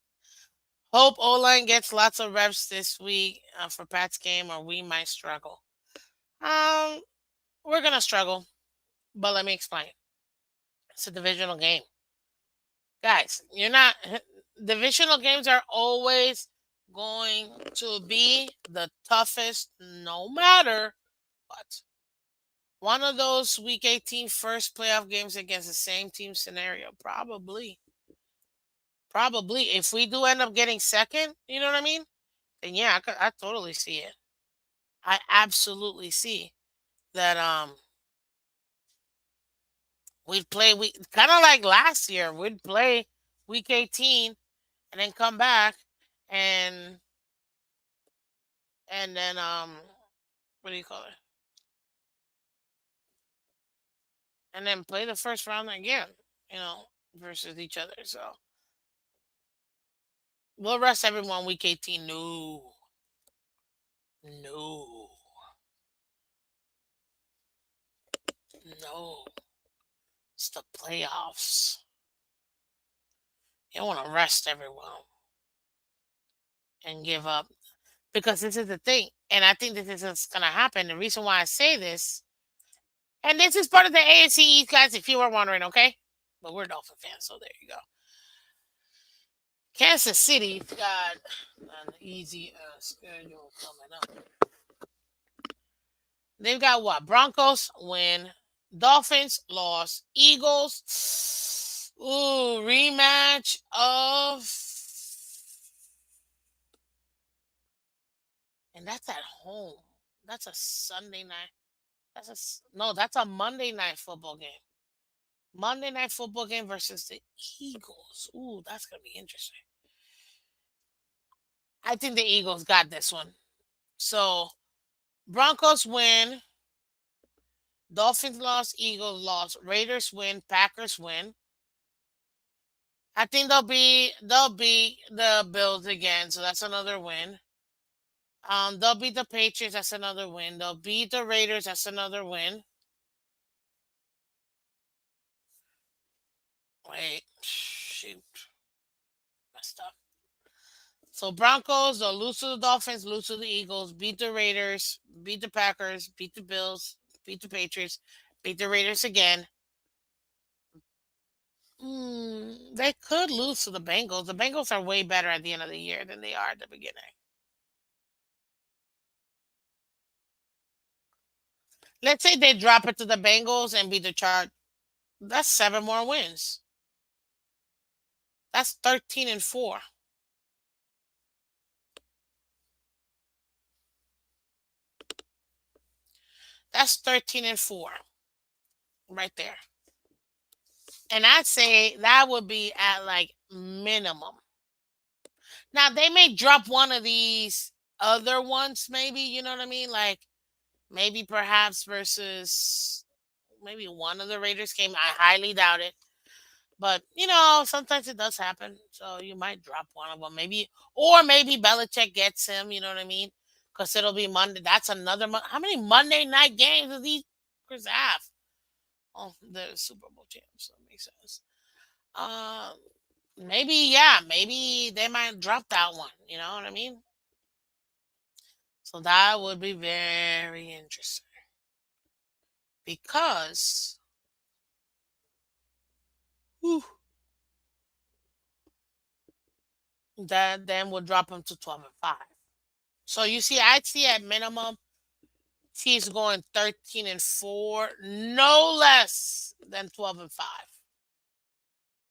Hope O-line gets lots of reps this week for Pat's game, or we might struggle. Um, we're gonna struggle, but let me explain. It's a divisional game, guys. You're not divisional games are always going to be the toughest, no matter what. One of those Week 18 first playoff games against the same team scenario, probably. Probably. If we do end up getting second, you know what I mean? Then yeah, I totally see it. I absolutely see that we'd play we kind of like last year. We'd play week 18 and then come back and then what do you call it? And then play the first round again, you know, versus each other. So we'll rest everyone week 18. No. No. No. It's the playoffs. You don't want to rest everyone and give up because this is the thing, and I think this is what's going to happen. The reason why I say this, and this is part of the AFC East, guys, if you were wondering, okay? But we're Dolphin fans, so there you go. Kansas City got an easy schedule coming up. They've got what? Broncos win, Dolphins lost, Eagles. Ooh, rematch of, and that's at home. That's a Sunday night. No, that's a Monday night football game. Monday night football game versus the Eagles. Ooh, that's gonna be interesting. I think the Eagles got this one. So Broncos win, Dolphins lost, Eagles lost, Raiders win, Packers win. I think they'll be the Bills again, so that's another win. They'll beat the Patriots, that's another win. They'll beat the Raiders, that's another win. Wait, shoot, messed up. So Broncos, they'll lose to the Dolphins, lose to the Eagles, beat the Raiders, beat the Packers, beat the Bills, beat the Patriots, beat the Raiders again. They could lose to the Bengals. The Bengals are way better at the end of the year than they are at the beginning. Let's say they drop it to the Bengals and beat the Chargers. That's 7 more wins. That's 13-4. That's 13-4 right there. And I'd say that would be at like minimum. Now they may drop one of these other ones, maybe, you know what I mean? Like maybe perhaps versus maybe one of the Raiders came. I highly doubt it. But sometimes it does happen. So you might drop one of them, maybe, or maybe Belichick gets him. You know what I mean? Because it'll be Monday. That's another month. How many Monday night games do these Packers have? Oh, the Super Bowl champs. That makes sense. Um, maybe yeah, maybe they might drop that one. You know what I mean? So that would be very interesting because whew, that then would drop them to 12-5. So you see, I'd see at minimum he's going 13-4, no less than 12-5.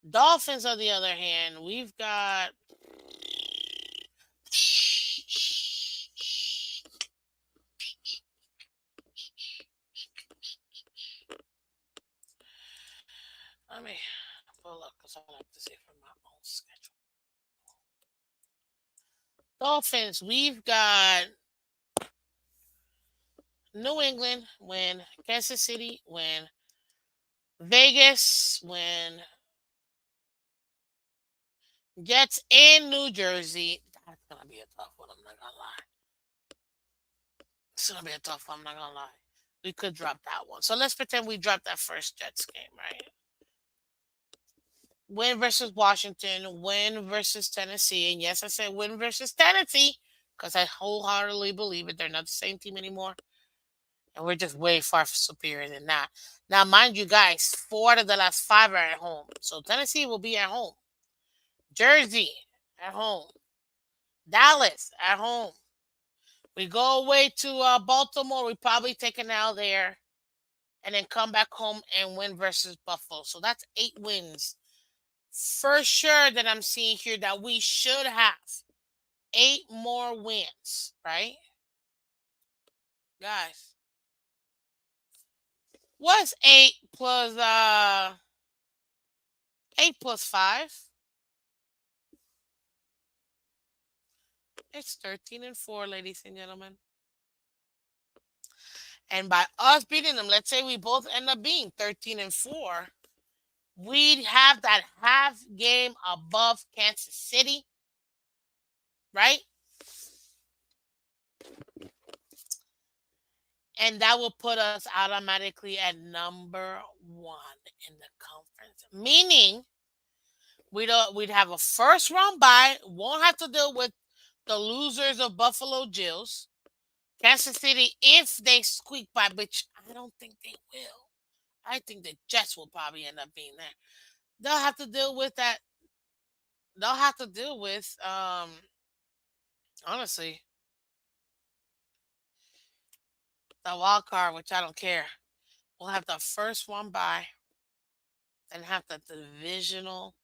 Dolphins, on the other hand, we've got. Let me pull up because I like to see from my own schedule. Dolphins, we've got New England win, Kansas City win, Vegas win, Jets in New Jersey. That's gonna be a tough one. I'm not gonna lie. It's gonna be a tough one. I'm not gonna lie. We could drop that one. So let's pretend we dropped that first Jets game, right? Win versus Washington, win versus Tennessee, and yes, I said win versus Tennessee because I wholeheartedly believe it. They're not the same team anymore, and we're just way far superior than that. Now, mind you, guys, 4 of the last 5 are at home, so Tennessee will be at home. Jersey at home. Dallas at home. We go away to Baltimore. We probably take an L there, and then come back home and win versus Buffalo. So that's 8 wins for sure that I'm seeing here that we should have 8 more wins, right? Guys, what's 8 plus 5? It's 13-4, ladies and gentlemen. And by us beating them, let's say we both end up being 13-4, we'd have that half game above Kansas City, right? And that will put us automatically at number 1 in the conference. Meaning we'd have a first round bye, won't have to deal with the losers of Buffalo Bills. Kansas City, if they squeak by, which I don't think they will. I think the Jets will probably end up being there. They'll have to deal with that. They'll have to deal with honestly the wild card, which I don't care. We'll have the first one by and have the divisional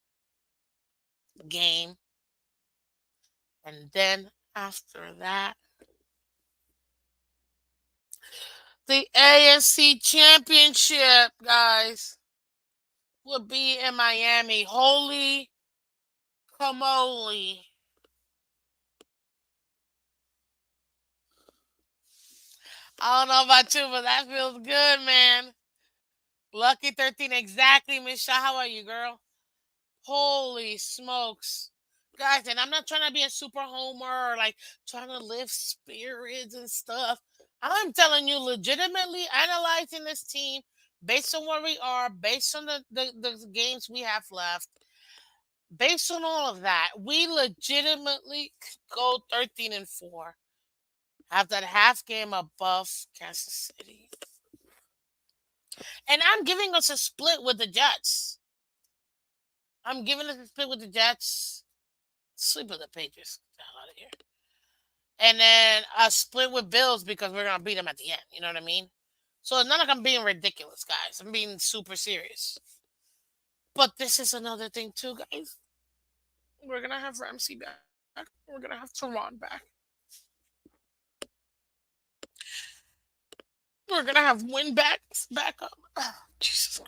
game. And then after that, the AFC Championship, guys, will be in Miami. Holy camole. I don't know about you, but that feels good, man. Lucky 13, exactly, Miss Shaw. How are you, girl? Holy smokes. Guys, and I'm not trying to be a super homer or like trying to lift spirits and stuff. I'm telling you, legitimately analyzing this team based on where we are, based on the games we have left, based on all of that, we legitimately go 13-4. Have that half game above Kansas City. And I'm giving us a split with the Jets. I'm giving us a split with the Jets. Sleep with the Patriots. Get the hell out of here. And then a split with Bills because we're gonna beat them at the end. You know what I mean? So it's not like I'm being ridiculous, guys. I'm being super serious. But this is another thing too, guys. We're gonna have Ramsey back. We're gonna have Teron back. We're gonna have win back up. Oh, Jesus.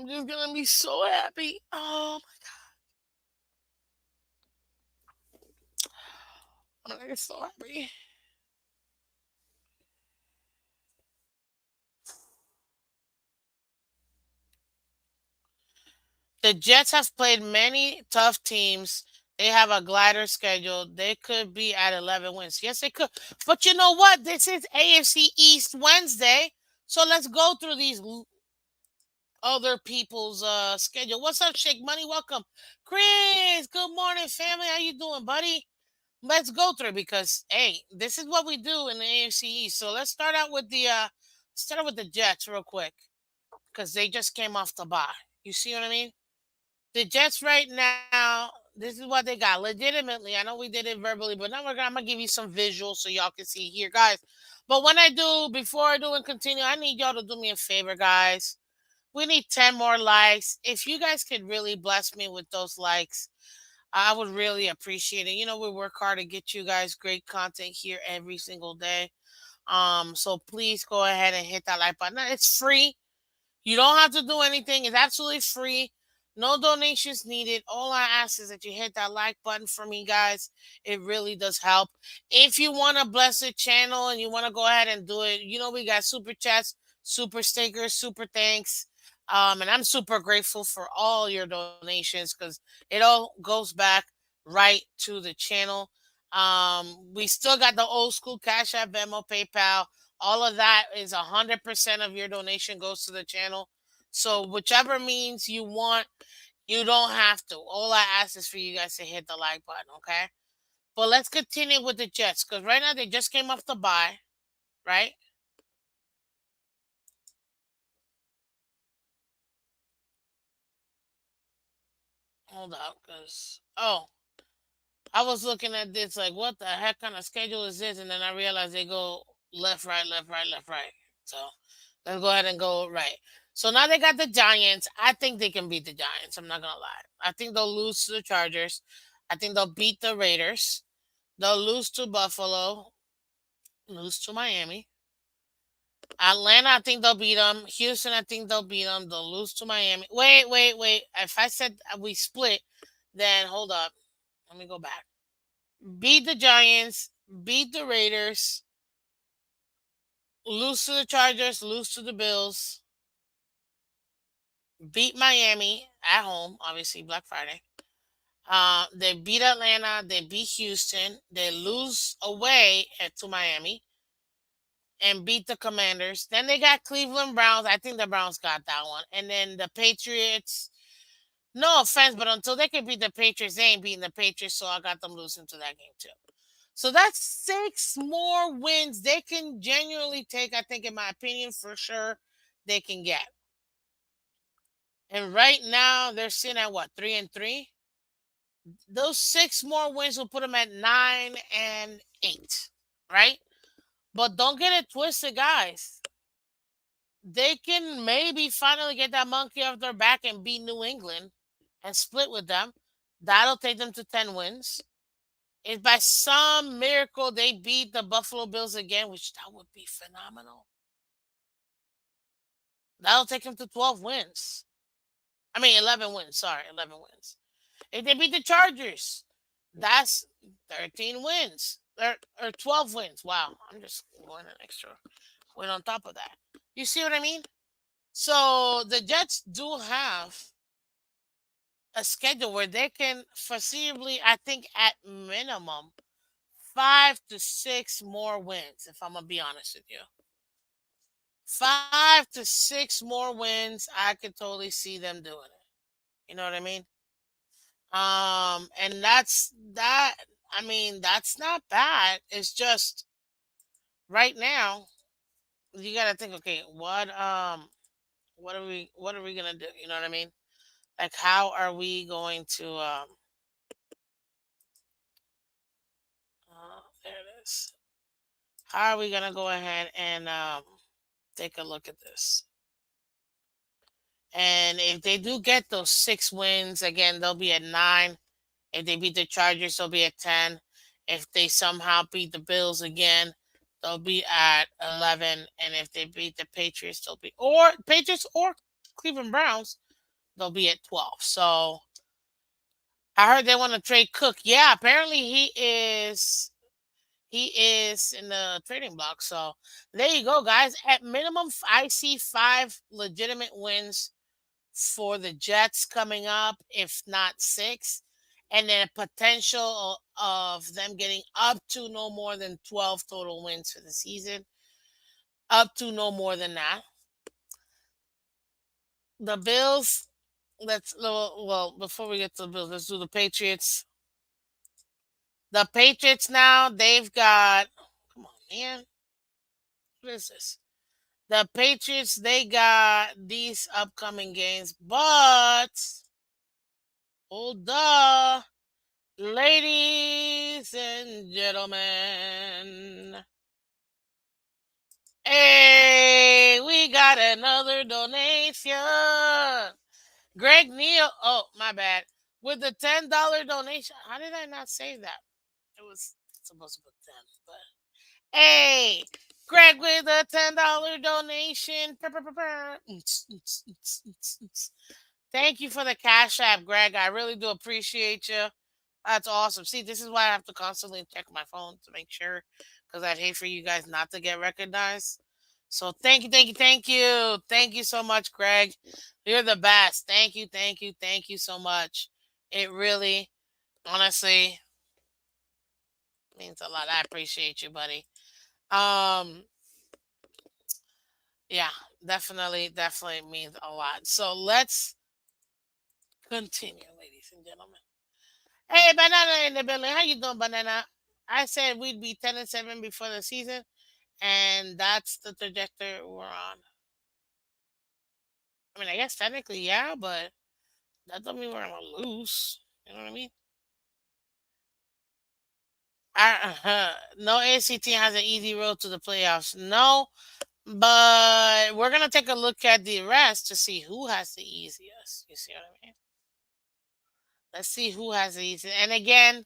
I'm just gonna be so happy. I'm gonna get so happy. The Jets have played many tough teams. They have a glider schedule. They could be at 11 wins. Yes, they could. But you know what? This is AFC East Wednesday. So let's go through these other people's schedule. What's up, Shake Money? Welcome. Chris, good morning, family. How you doing, buddy? Let's go through it because hey, this is what we do in the AFC East. So let's start out with the Jets real quick because they just came off the bye. You see what I mean? The Jets right now, this is what they got. Legitimately, I know we did it verbally, but now I'm gonna give you some visuals so y'all can see here, guys. But when I do, before I do and continue, I need y'all to do me a favor, guys. We need 10 more likes. If you guys could really bless me with those likes, I would really appreciate it. You know, we work hard to get you guys great content here every single day. So please go ahead and hit that like button. It's free. You don't have to do anything. It's absolutely free. No donations needed. All I ask is that you hit that like button for me, guys. It really does help. If you want to bless the channel and you want to go ahead and do it, you know we got super chats, super stickers, super thanks. And I'm super grateful for all your donations because it all goes back right to the channel. We still got the old school Cash App, Venmo, PayPal. All of that is 100% of your donation goes to the channel. So whichever means you want, you don't have to. All I ask is for you guys to hit the like button, okay? But let's continue with the Jets because right now they just came off the bye, right? Hold up, because I was looking at this like, what the heck kind of schedule is this? And then I realized they go left, right, left, right, left, right. So let's go ahead and go right. So now they got the Giants. I think they can beat the Giants. I'm not gonna lie. I think they'll lose to the Chargers. I think they'll beat the Raiders. They'll lose to Buffalo. Lose to Miami. Atlanta, I think they'll beat them. Houston, I think they'll beat them. They'll lose to Miami. Wait, wait, wait. If I said we split, then hold up. Let me go back. Beat the Giants. Beat the Raiders. Lose to the Chargers. Lose to the Bills. Beat Miami at home. Obviously, Black Friday. They beat Atlanta. They beat Houston. They lose away to Miami and beat the Commanders. Then they got Cleveland Browns. I think the Browns got that one. And then the Patriots. No offense, but until they can beat the Patriots, they ain't beating the Patriots. So I got them losing to that game too. So that's 6 more wins they can genuinely take. I think, in my opinion, for sure, they can get. And right now they're sitting at what, 3-3? Those 6 more wins will put them at 9-8, right? But don't get it twisted, guys. They can maybe finally get that monkey off their back and beat New England and split with them. That'll take them to 10 wins. If by some miracle they beat the Buffalo Bills again, which that would be phenomenal, that'll take them to 12 wins. I mean, 11 wins. Sorry, 11 wins. If they beat the Chargers, that's 13 wins. Or 12 wins. Wow. I'm just going an extra win on top of that. You see what I mean? So the Jets do have a schedule where they can foreseeably, I think, at minimum, 5 to 6 more wins, if I'm going to be honest with you. 5 to 6 more wins, I could totally see them doing it. You know what I mean? And that's that. I mean, that's not bad. It's just right now you gotta think. Okay, what are we gonna do? You know what I mean? Like, how are we going to? There it is. How are we gonna go ahead and take a look at this? And if they do get those 6 wins again, they'll be at 9. If they beat the Chargers, they'll be at 10. If they somehow beat the Bills again, they'll be at 11. And if they beat the Patriots, they'll be or Patriots or Cleveland Browns, they'll be at 12. So I heard they want to trade Cook. Yeah, apparently he is in the trading block. So there you go, guys. At minimum, I see 5 legitimate wins for the Jets coming up, if not 6. And then a potential of them getting up to no more than 12 total wins for the season. Up to no more than that. The Bills, well, before we get to the Bills, let's do the Patriots. The Patriots now, they've got, come on, man. What is this? The Patriots, they got these upcoming games, but hold up, ladies and gentlemen. Hey, we got another donation. Greg Neal, oh, my bad. With the $10 donation, how did I not save that? It was supposed to put 10, but hey, Greg with a $10 donation. Thank you for the Cash App, Greg. I really do appreciate you. That's awesome. See, this is why I have to constantly check my phone to make sure, because I'd hate for you guys not to get recognized. So thank you, thank you, thank you. Thank you so much, Greg. You're the best. Thank you, thank you, thank you so much. It really, honestly, means a lot. I appreciate you, buddy. Um, yeah, definitely, definitely means a lot. So let's continue, ladies and gentlemen. Hey, Banana in the building. How you doing, Banana? I said we'd be 10-7 before the season, and that's the trajectory we're on. I mean, I guess technically, yeah, but that doesn't mean we're gonna lose. You know what I mean? No AFC team has an easy road to the playoffs. No, but we're gonna take a look at the rest to see who has the easiest. You see what I mean? Let's see who has the easiest. And again,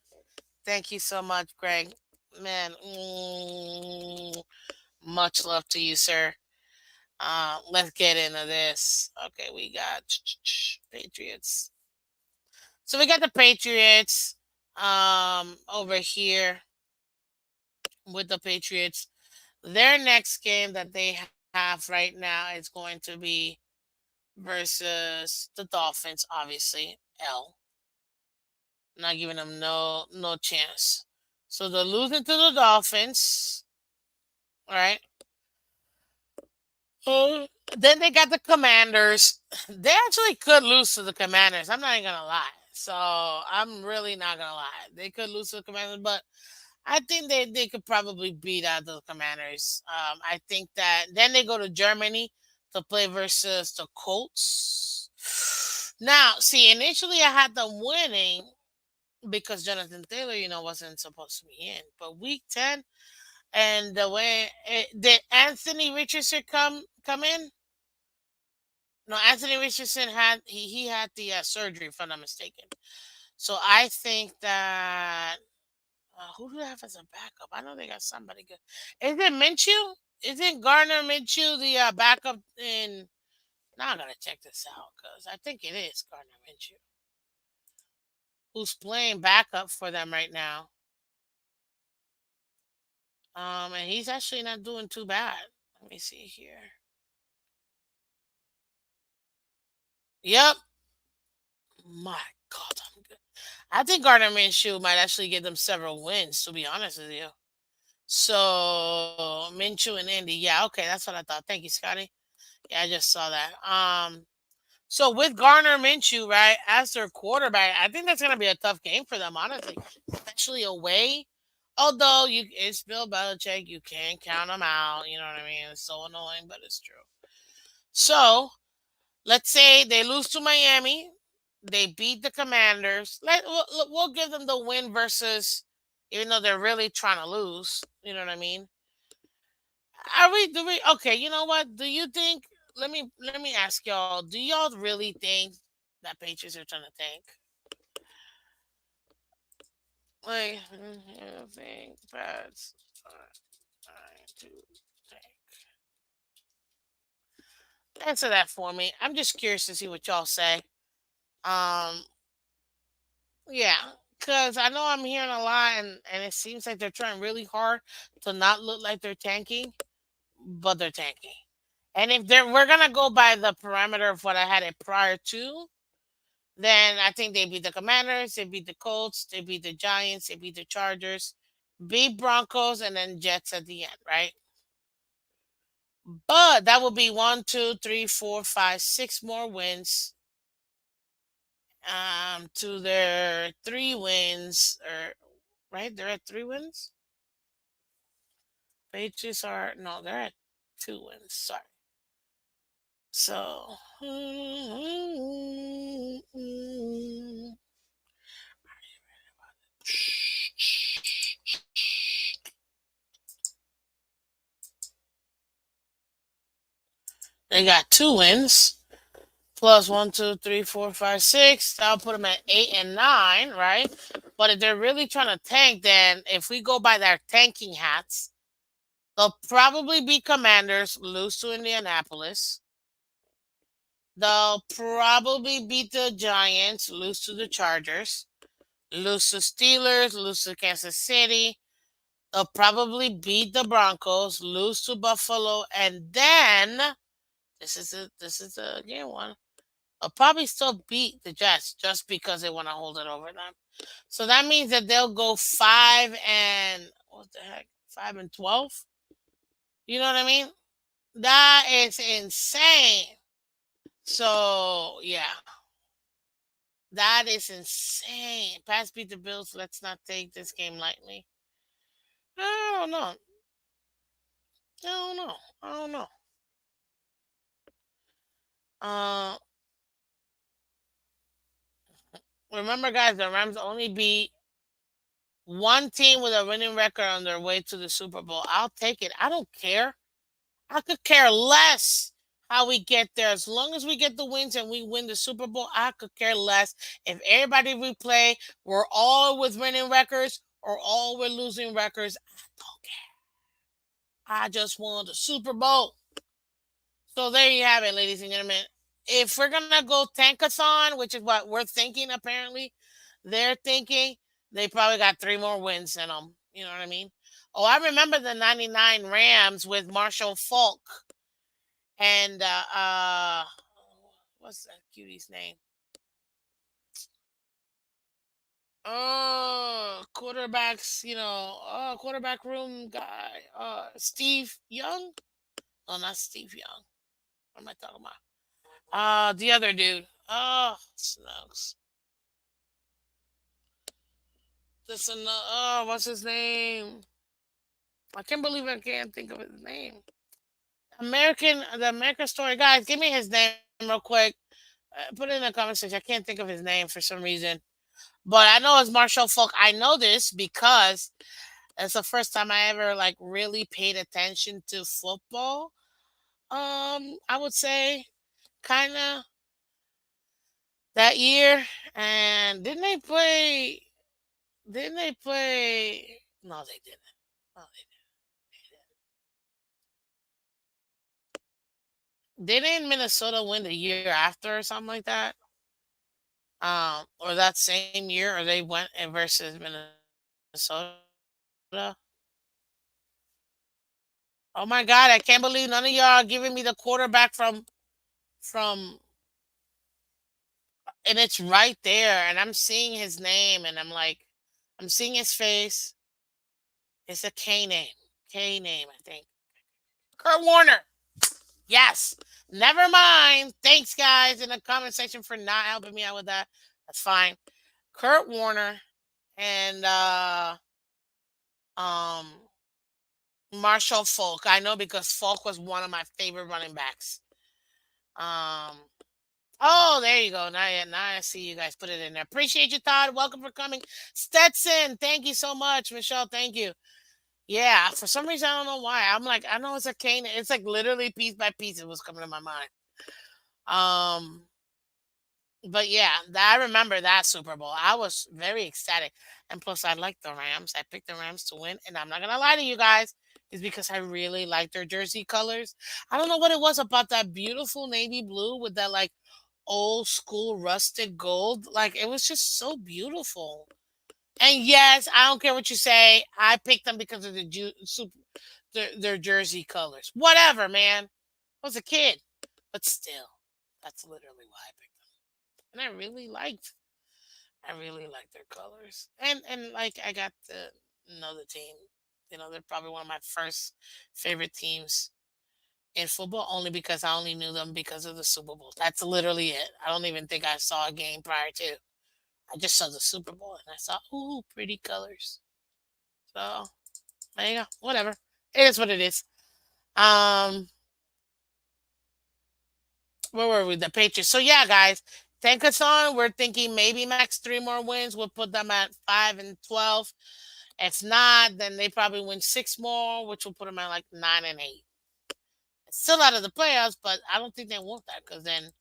thank you so much, Greg. Man, much love to you, sir. Let's get into this. Okay, we got Patriots. So we got the Patriots over here with the Patriots. Their next game that they have right now is going to be versus the Dolphins, obviously. Not giving them no chance. So they're losing to the Dolphins. All right. Uh, then they got the Commanders. They actually could lose to the Commanders. I'm not even gonna lie. So I'm really not gonna lie. They could lose to the Commanders, but I think they could probably beat out the Commanders. I think that then they go to Germany to play versus the Colts. Now, see, initially I had them winning because Jonathan Taylor, wasn't supposed to be in. But week 10, and the way did Anthony Richardson come in? No, Anthony Richardson he had the surgery, if I'm not mistaken. So I think that who do they have as a backup? I know they got somebody good. Is it Minshew? Isn't Gardner Minshew the backup in? Now I gotta check this out because I think it is Gardner Minshew who's playing backup for them right now. And he's actually not doing too bad. Let me see here. Yep. My God, I'm good. I think Gardner Minshew might actually get them several wins. To be honest with you. So Minshew and Indy. Yeah, okay, that's what I thought. Thank you, Scotty. Yeah, I just saw that. So with Garner Minshew, right, as their quarterback, I think that's gonna be a tough game for them, honestly, especially away. Although it's Bill Belichick, you can't count them out. You know what I mean? It's so annoying, but it's true. So let's say they lose to Miami, they beat the Commanders. We'll give them the win versus, even though they're really trying to lose. You know what I mean? Are we? Do we? Okay. You know what? Do you think? Let me ask y'all. Do y'all really think that Patriots are trying to tank? Like, I think Pats are trying to tank. Answer that for me. I'm just curious to see what y'all say. Um, yeah, because I know I'm hearing a lot, and it seems like they're trying really hard to not look like they're tanking, but they're tanking. And if we're gonna go by the parameter of what I had it prior to, then I think they beat the Commanders, they beat the Colts, they beat the Giants, they beat the Chargers, beat Broncos, and then Jets at the end, right? But that will be one, two, three, four, five, six more wins to their 3 wins, or right? They're at 3 wins. Patriots are no, they're at 2 wins. Sorry. So they got 2 wins plus one, two, three, four, five, six. That'll put them at 8 and 9, right? But if they're really trying to tank, then if we go by their tanking hats, they'll probably be Commanders, lose to Indianapolis. They'll probably beat the Giants, lose to the Chargers, lose to Steelers, lose to Kansas City. They'll probably beat the Broncos, lose to Buffalo, and then this is a game one. They'll probably still beat the Jets just because they want to hold it over them. So that means that they'll go 5 and what the heck, 5 and 12. You know what I mean? That is insane. So yeah, that is insane. Pats beat the Bills. Let's not take this game lightly. I don't know. I don't know. I don't know. Uh, Remember, guys, the Rams only beat one team with a winning record on their way to the Super Bowl. I'll take it. I don't care. I could care less how we get there. As long as we get the wins and we win the Super Bowl, I could care less if everybody we play, we're all with winning records or all with losing records. I don't care. I just won the Super Bowl. So there you have it, ladies and gentlemen. If we're gonna go tankathon, which is what we're thinking, apparently, they're thinking they probably got 3 more wins in them. You know what I mean? Oh, I remember the '99 Rams with Marshall Falk and what's that cutie's name? Oh, quarterbacks, quarterback room guy. Steve Young? Oh, not Steve Young. What am I talking about? The other dude. Oh, Snokes. What's his name? I can't believe I can't think of his name. The American Story, guys. Give me his name real quick. Put it in the comment section. I can't think of his name for some reason, but I know it's Marshall Falk. I know this because it's the first time I ever like really paid attention to football. I would say kind of that year. And didn't they play? Didn't they play? No, they didn't. No, they didn't. Didn't Minnesota win the year after or something like that? Or that same year, or they went versus Minnesota. Oh my God, I can't believe none of y'all are giving me the quarterback from, and it's right there, and I'm seeing his name, and I'm seeing his face. It's a K name, I think. Kurt Warner. Yes. Never mind. Thanks, guys, in the comment section for not helping me out with that. That's fine. Kurt Warner and um Marshall Falk. I know because Falk was one of my favorite running backs. Um Oh, there you go. Now I see you guys put it in there. Appreciate you, Todd. Welcome for coming. Stetson, thank you so much. Michelle, thank you. Yeah, for some reason I don't know why. I'm like, I know it's a cane. It's like literally piece by piece it was coming to my mind. Um, but yeah, I remember that Super Bowl. I was very ecstatic. And plus I like the Rams. I picked the Rams to win. And I'm not gonna lie to you guys, is because I really like their jersey colors. I don't know what it was about that beautiful navy blue with that like old school rusted gold. Like it was just so beautiful. And yes, I don't care what you say. I picked them because of their jersey colors. Whatever, man. I was a kid, but still, that's literally why I picked them. And I really liked their colors. And like I got to know the team. You know, they're probably one of my first favorite teams in football, only because I only knew them because of the Super Bowl. That's literally it. I don't even think I saw a game prior to. I just saw the Super Bowl and I saw, ooh, pretty colors. So there you go. Whatever. It is what it is. Um, where were we? The Patriots. So yeah, guys, take us on. We're thinking maybe max 3 more wins. We'll put them at 5-12. If not, then they probably win 6 more, which will put them at like 9-8. It's still out of the playoffs, but I don't think they want that because then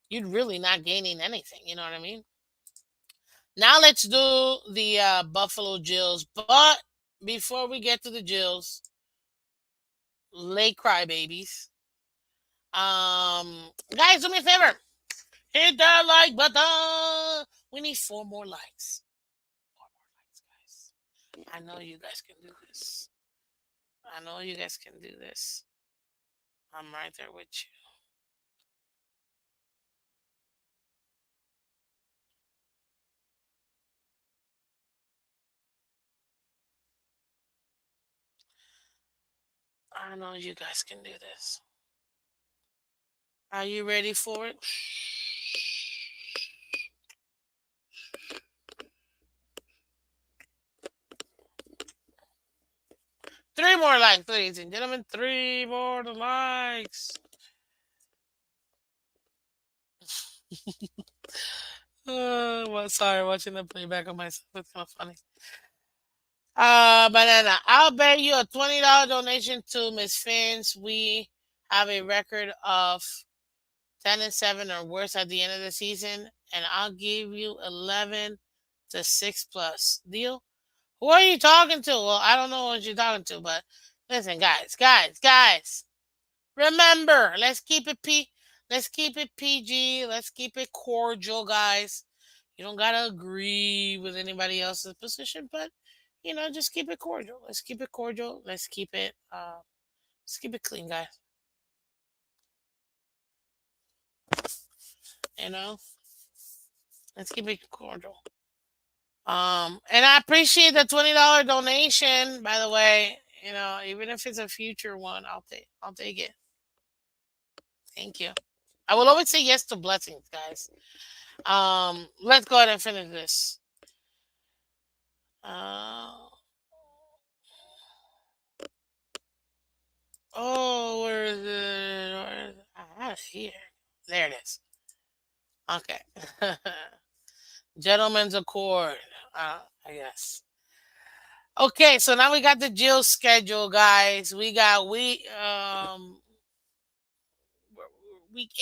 you'd really not gaining anything. You know what I mean? Now let's do the Buffalo Jills. But before we get to the Jills, late crybabies. Guys, do me a favor. Hit that like button. We need 4 more likes. 4 more likes, guys. I know you guys can do this. I know you guys can do this. I'm right there with you. I know you guys can do this. Are you ready for it? 3 more likes, ladies and gentlemen. 3 more likes. Well, sorry, watching the playback of myself. It's kind of funny. Banana. I'll bet you a $20 donation to Miss Phins. We have a record of 10-7 or worse at the end of the season, and I'll give you 11 to 6 plus. Deal? Who are you talking to? Well, I don't know what you're talking to, but listen, guys. Remember, let's keep it PG. Let's keep it cordial, guys. You don't gotta agree with anybody else's position, but just keep it cordial. Let's keep it cordial. Let's keep it clean, guys. You know, let's keep it cordial. And I appreciate the $20 donation. By the way, even if it's a future one, I'll take it. Thank you. I will always say yes to blessings, guys. Let's go ahead and finish this. Uh, oh, where is it? Where is it? Ah, here. There it is. Okay. Gentlemen's Accord. I guess. Okay, so now we got the Jill schedule, guys. We got week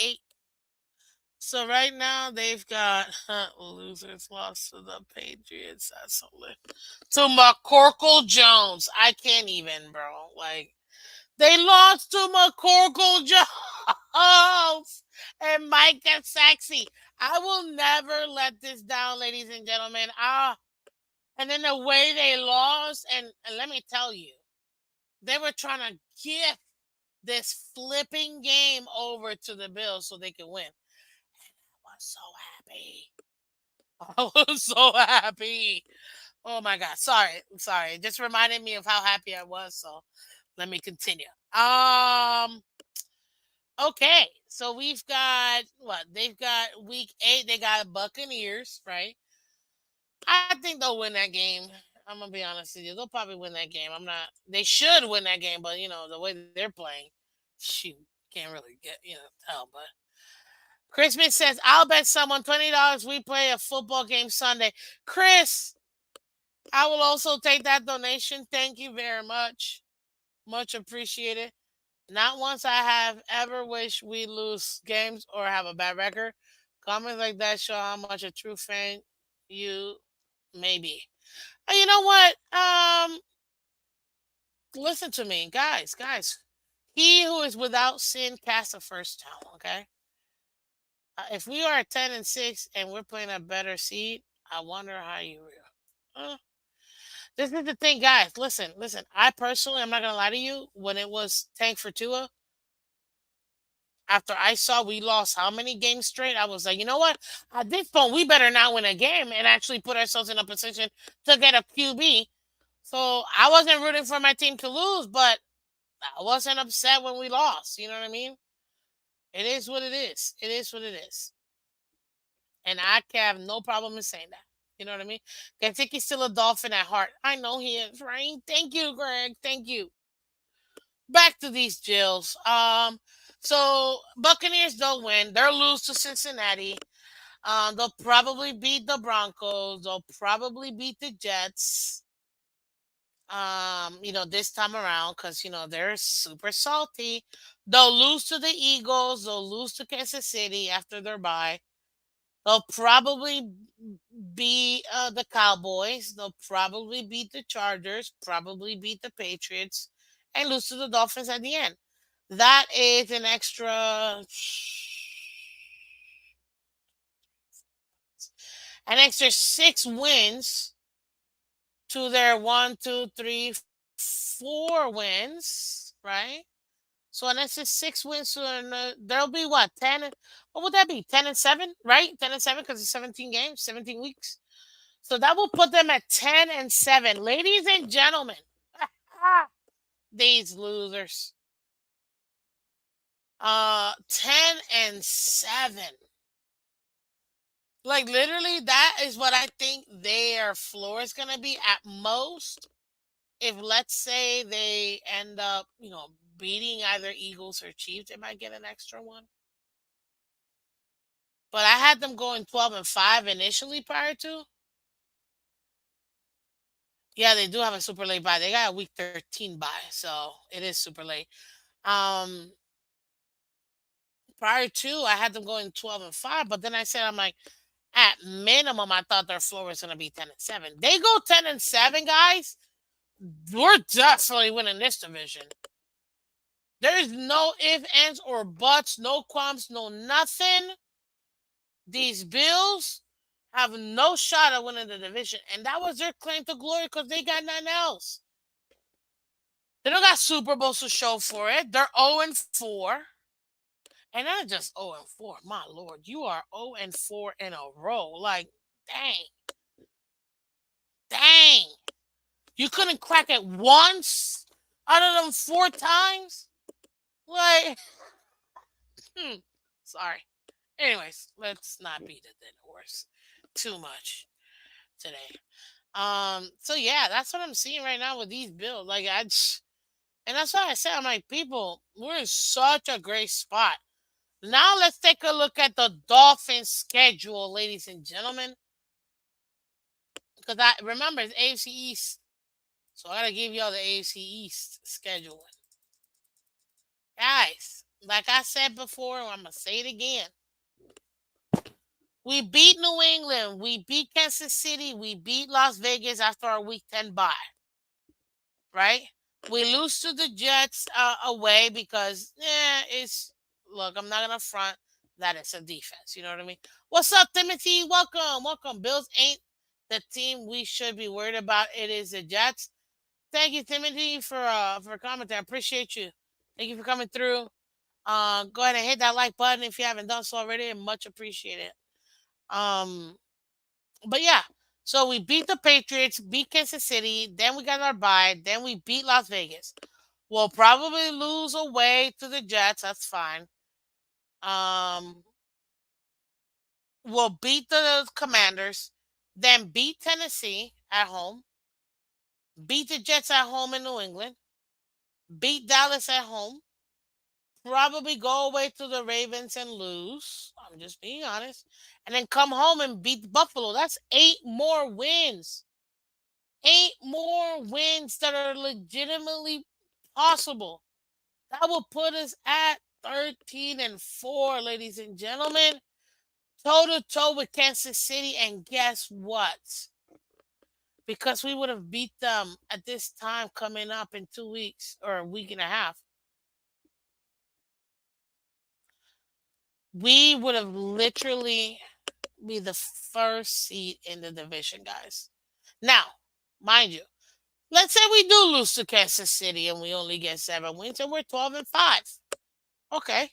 8. So right now they've got losers lost to the Patriots. That's a lit. To McCorkle Jones. I can't even, bro. Like they lost to McCorkle Jones and Micah Saxey. I will never let this down, ladies and gentlemen. And then the way they lost, and let me tell you, they were trying to gift this flipping game over to the Bills so they could win. And I was so happy. I was so happy. Oh my God. Sorry. It just reminded me of how happy I was. So let me continue. Okay. So we've got what? They've got week 8. They got Buccaneers, right? I think they'll win that game. I'm gonna be honest with you. They'll probably win that game. I'm not. They should win that game, but the way they're playing, shoot, can't really tell. But Christmas says, "I'll bet someone $20 we play a football game Sunday." Chris, I will also take that donation. Thank you very much. Much appreciated. Not once I have ever wished we lose games or have a bad record. Comments like that show how much a true fan you may be. You know what? Listen to me, guys. He who is without sin cast the first stone. Okay. If we are 10-6 and we're playing a better seed, I wonder how you real. Uh, this is the thing, guys. Listen, listen. I personally, I'm not gonna lie to you. When it was tank for Tua, after I saw we lost how many games straight, I was like, you know what? At this point, we better not win a game and actually put ourselves in a position to get a QB. So I wasn't rooting for my team to lose, but I wasn't upset when we lost. You know what I mean? It is what it is. It is what it is. And I can have no problem in saying that. You know what I mean? Kentucky's still a Dolphin at heart. I know he is, right? Thank you, Greg. Thank you. Back to these Jills. So Buccaneers don't win. They'll lose to Cincinnati. They'll probably beat the Broncos. They'll probably beat the Jets. This time around because they're super salty. They'll lose to the Eagles. They'll lose to Kansas City after their bye. They'll probably beat the Cowboys. They'll probably beat the Chargers. Probably beat the Patriots, and lose to the Dolphins at the end. That is an extra 6 wins to their 1, 2, 3, 4 wins, right? So an extra 6 wins to there'll be what 10? What would that be? 10-7, right? 10-7 because it's 17 games, 17 weeks. So that will put them at 10-7, ladies and gentlemen. These losers. 10-7. Like literally, that is what I think their floor is gonna be at most. If let's say they end up, beating either Eagles or Chiefs, they might get an extra one. But I had them going 12-5 initially prior to. Yeah, they do have a super late buy. They got a week 13 buy, so it is super late. Um, Prior to, I had them going 12-5, but then I said, I'm like, at minimum, I thought their floor was going to be 10-7. They go 10-7, guys. We're definitely winning this division. There's no ifs, ands, or buts, no qualms, no nothing. These Bills have no shot at winning the division, and that was their claim to glory because they got nothing else. They don't got Super Bowls to show for it. They're 0-4. And not just 0-4. My lord, you are 0-4 in a row. Like, dang. Dang. You couldn't crack it once out of them 4 times? Like, hmm. Sorry. Anyways, let's not beat a dead horse too much today. So yeah, that's what I'm seeing right now with these Bills. Like, and that's why I said, I'm like, people, we're in such a great spot. Now let's take a look at the Dolphins schedule, ladies and gentlemen. Because I remember it's AFC East. So I gotta give y'all the AFC East schedule. Guys, like I said before, I'm gonna say it again. We beat New England, we beat Kansas City, we beat Las Vegas after our week 10 bye. Right? We lose to the Jets away because it's look, I'm not gonna front that it's a defense. You know what I mean? What's up, Timothy? Welcome, welcome. Bills ain't the team we should be worried about. It is the Jets. Thank you, Timothy, for commenting. I appreciate you. Thank you for coming through. Go ahead and hit that like button if you haven't done so already. Much appreciated. Um, but yeah, so we beat the Patriots, beat Kansas City, then we got our bye, then we beat Las Vegas. We'll probably lose away to the Jets. That's fine. Um, we'll beat the Commanders, then beat Tennessee at home, beat the Jets at home in New England, beat Dallas at home, probably go away to the Ravens and lose. I'm just being honest. And then come home and beat Buffalo. That's 8 more wins. 8 more wins that are legitimately possible. That will put us at 13-4, ladies and gentlemen. Toe to toe with Kansas City. And guess what? Because we would have beat them at this time coming up in 2 weeks or a week and a half. we would have literally be the first seed in the division, guys. Now, mind you, let's say we do lose to Kansas City and we only get 7 wins and we're 12-5. Okay.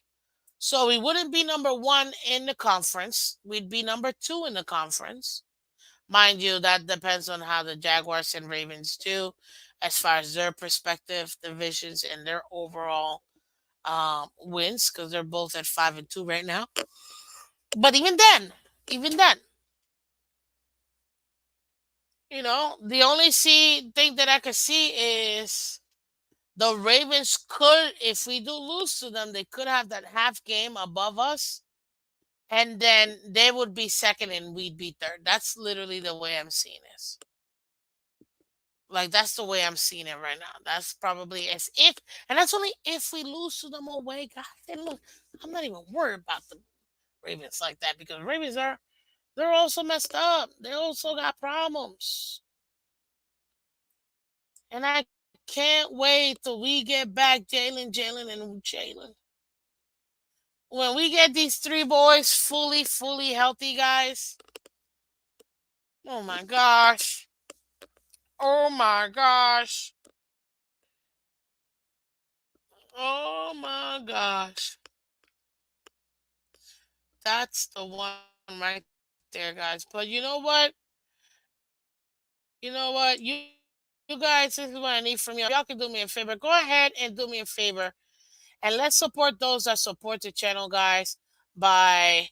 So we wouldn't be number one in the conference. We'd be number two in the conference. Mind you, that depends on how the Jaguars and Ravens do as far as their respective divisions and their overall wins, because they're both at 5-2 right now. But even then, the only thing that I could see is the Ravens could, if we do lose to them, they could have that half game above us, and then they would be second and we'd be third. That's literally the way I'm seeing this. Like, that's the way I'm seeing it right now. That's probably as if, and that's only if we lose to them away, guys. And look, I'm not even worried about the Ravens like that, because Ravens they're also messed up. They also got problems. And I can't wait till we get back Jalen. When we get these three boys fully healthy, guys. Oh my gosh. Oh my gosh. Oh my gosh. That's the one right there, guys. But you know what? You know what? You guys, this is what I need from y'all. Y'all can do me a favor. Go ahead and do me a favor. And let's support those that support the channel, guys, by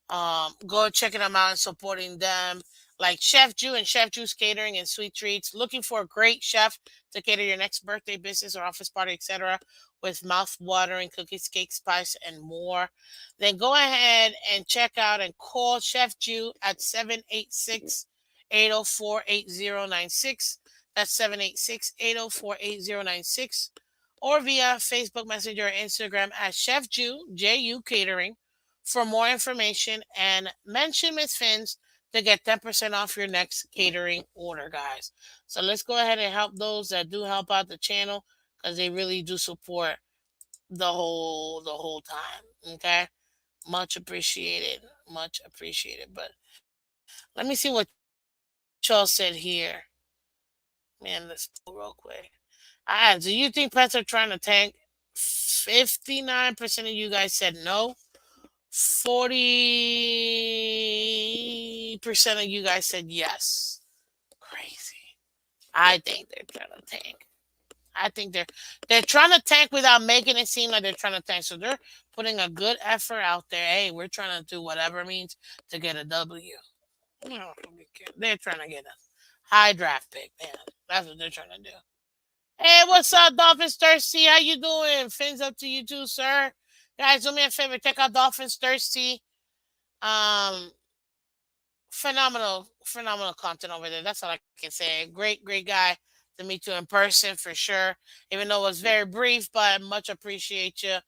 go checking them out and supporting them, like Chef Jew and Chef Jew's Catering and Sweet Treats. Looking for a great chef to cater your next birthday, business, or office party, etc., with mouth-watering cookies, cakes, spice, and more. Then go ahead and check out and call Chef Jew at 786-804-8096. That's 786-804-8096. Or via Facebook Messenger or Instagram at Chef Jew, J-U Catering, for more information, and mention Miss Phins to get 10% off your next catering order, guys. So let's go ahead and help those that do help out the channel, because they really do support the whole time. Okay, much appreciated, much appreciated. But let me see what y'all said here. Man, let's pull real quick. Do you think Pets are trying to tank? 59% of you guys said no. 40% of you guys said yes. Crazy. I think they're trying to tank. I think they're trying to tank without making it seem like they're trying to tank. So they're putting a good effort out there. Hey, we're trying to do whatever it means to get a W. No, they're trying to get a high draft pick, man. That's what they're trying to do. Hey, what's up, Dolphins Thirsty? How you doing? Fins up to you too, sir. Guys, do me a favor. Check out Dolphins Thirsty. Um, phenomenal content over there. That's all I can say. Great guy to meet you in person for sure. Even though it was very brief, but much appreciate you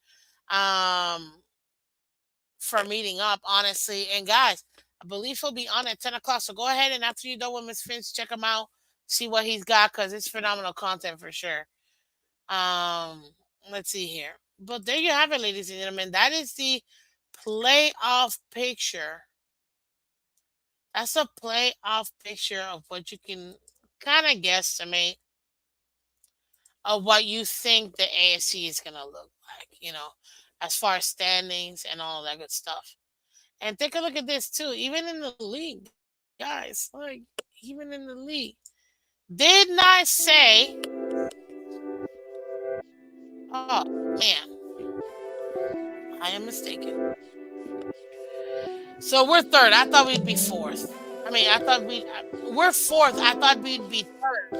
for meeting up, honestly. And guys, I believe he'll be on at 10 o'clock. So go ahead and after you're done with Miss Finch, check him out, see what he's got, because it's phenomenal content for sure. Let's see here. But there you have it, ladies and gentlemen. That is the playoff picture. That's a playoff picture of what you can kind of guesstimate of what you think the AFC is going to look like, as far as standings and all that good stuff. And take a look at this too. Even in the league, guys, like, even in the league, did not say, oh man, I am mistaken. So we're third. I thought we'd be fourth. I mean, we're fourth. I thought we'd be third.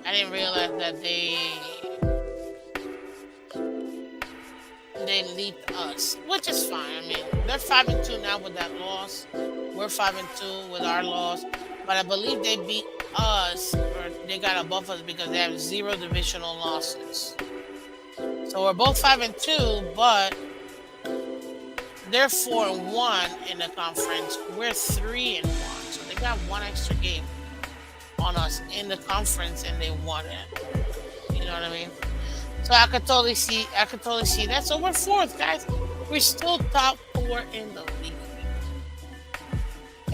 I didn't realize that they leaped us, which is fine. I mean, they're 5-2 now with that loss. We're 5-2 with our loss, but I believe they beat us, or they got above us because they have 0 divisional losses. So we're both 5-2, but they're 4-1 in the conference. We're 3-1, so they got one extra game on us in the conference, and they won it. You know what I mean? So I could totally see that. So we're fourth, guys. We're still top four in the league.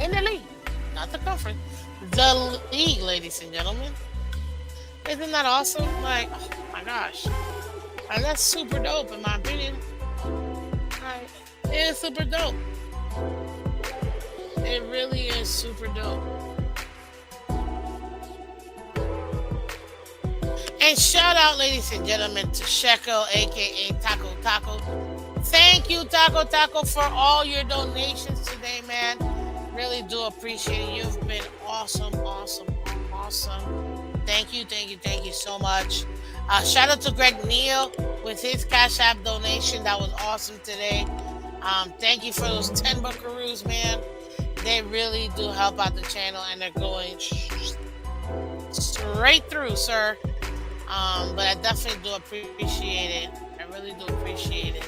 In the league, not the conference. The league, ladies and gentlemen. Isn't that awesome? Like, oh my gosh. Like, that's super dope in my opinion. Like, it is super dope. It really is super dope. And shout out, ladies and gentlemen, to Shekel, aka Taco Taco. Thank you, Taco Taco, for all your donations today, man. Really do appreciate it. You've been awesome, awesome, awesome. Thank you so much. Shout out to Greg Neal with his Cash App donation. That was awesome today. Thank you for those 10 buckaroos, man. They really do help out the channel and they're going straight through, sir. But I definitely do appreciate it. I really do appreciate it.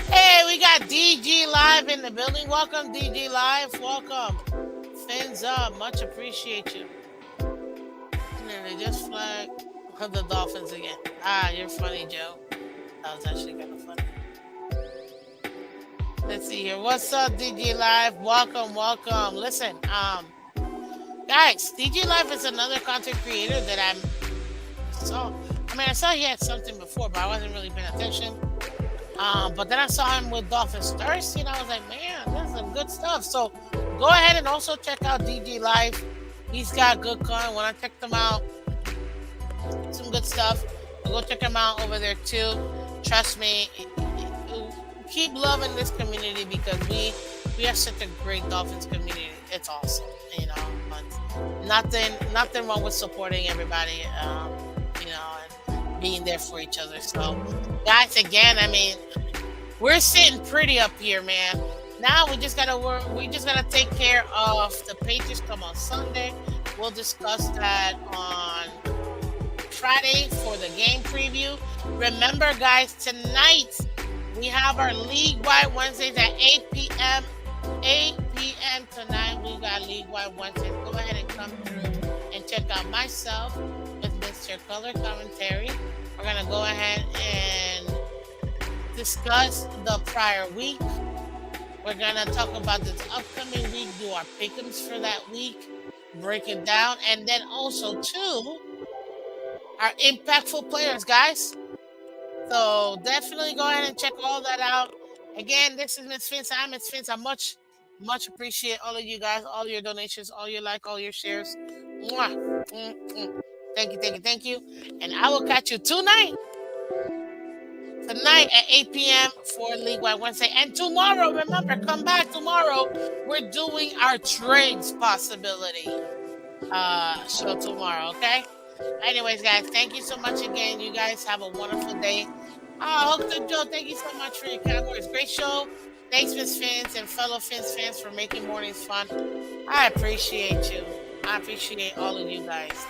Hey, we got DG Live in the building. Welcome, DG Live. Welcome. Phins up. Much appreciate you. And then they just flagged the Dolphins again. Ah, you're funny, Joe. That was actually kind of funny. Let's see here. What's up, DG Live? Welcome, welcome. Listen, guys, DG Live is another content creator that I saw he had something before, but I wasn't really paying attention. But then I saw him with Dolphins Thirst, I was like, man, this is some good stuff. So go ahead and also check out DG Live. He's got good content. When I checked him out, some good stuff. Go check him out over there too. Trust me, keep loving this community because we have such a great Dolphins community. It's awesome, nothing wrong with supporting everybody, and being there for each other. So, guys, again, we're sitting pretty up here, man. Now we just gotta work. We just gotta take care of the Patriots. Come on Sunday. We'll discuss that on Friday for the game preview. Remember, guys, tonight we have our league-wide Wednesdays at 8 p.m. 8 p.m. tonight. We got league-wide Wednesdays. Go ahead and come through and check out myself with Mr. Color Commentary. We're gonna go ahead and discuss the prior week. We're gonna talk about this upcoming week, do our pick'ems for that week, break it down, and then also too our impactful players, guys. So definitely go ahead and check all that out. Again, this is Miss Phins. I'm Miss Phins. I much appreciate all of you guys, all your donations, all your all your shares. Mwah. Thank you. And I will catch you tonight at 8 p.m. for League Wide Wednesday. And tomorrow, remember, come back tomorrow. We're doing our trades possibility show tomorrow, okay? Anyways, guys, thank you so much again. You guys have a wonderful day. Hooked Joe, thank you so much for your kind words. Great show. Thanks, Miss Phins and fellow Phins fans for making mornings fun. I appreciate you. I appreciate all of you guys.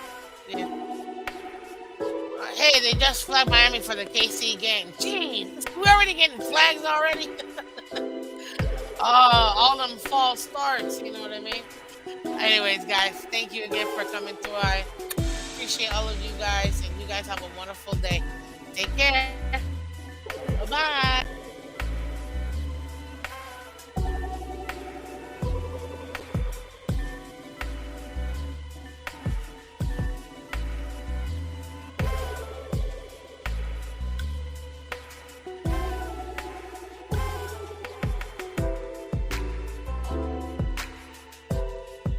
Yeah. Hey, they just flagged Miami for the KC game. Jeez, we're already getting flags already. All them false starts, you know what I mean? Anyways, guys, thank you again for coming through. I appreciate all of you guys, and you guys have a wonderful day. Take care. Bye-bye.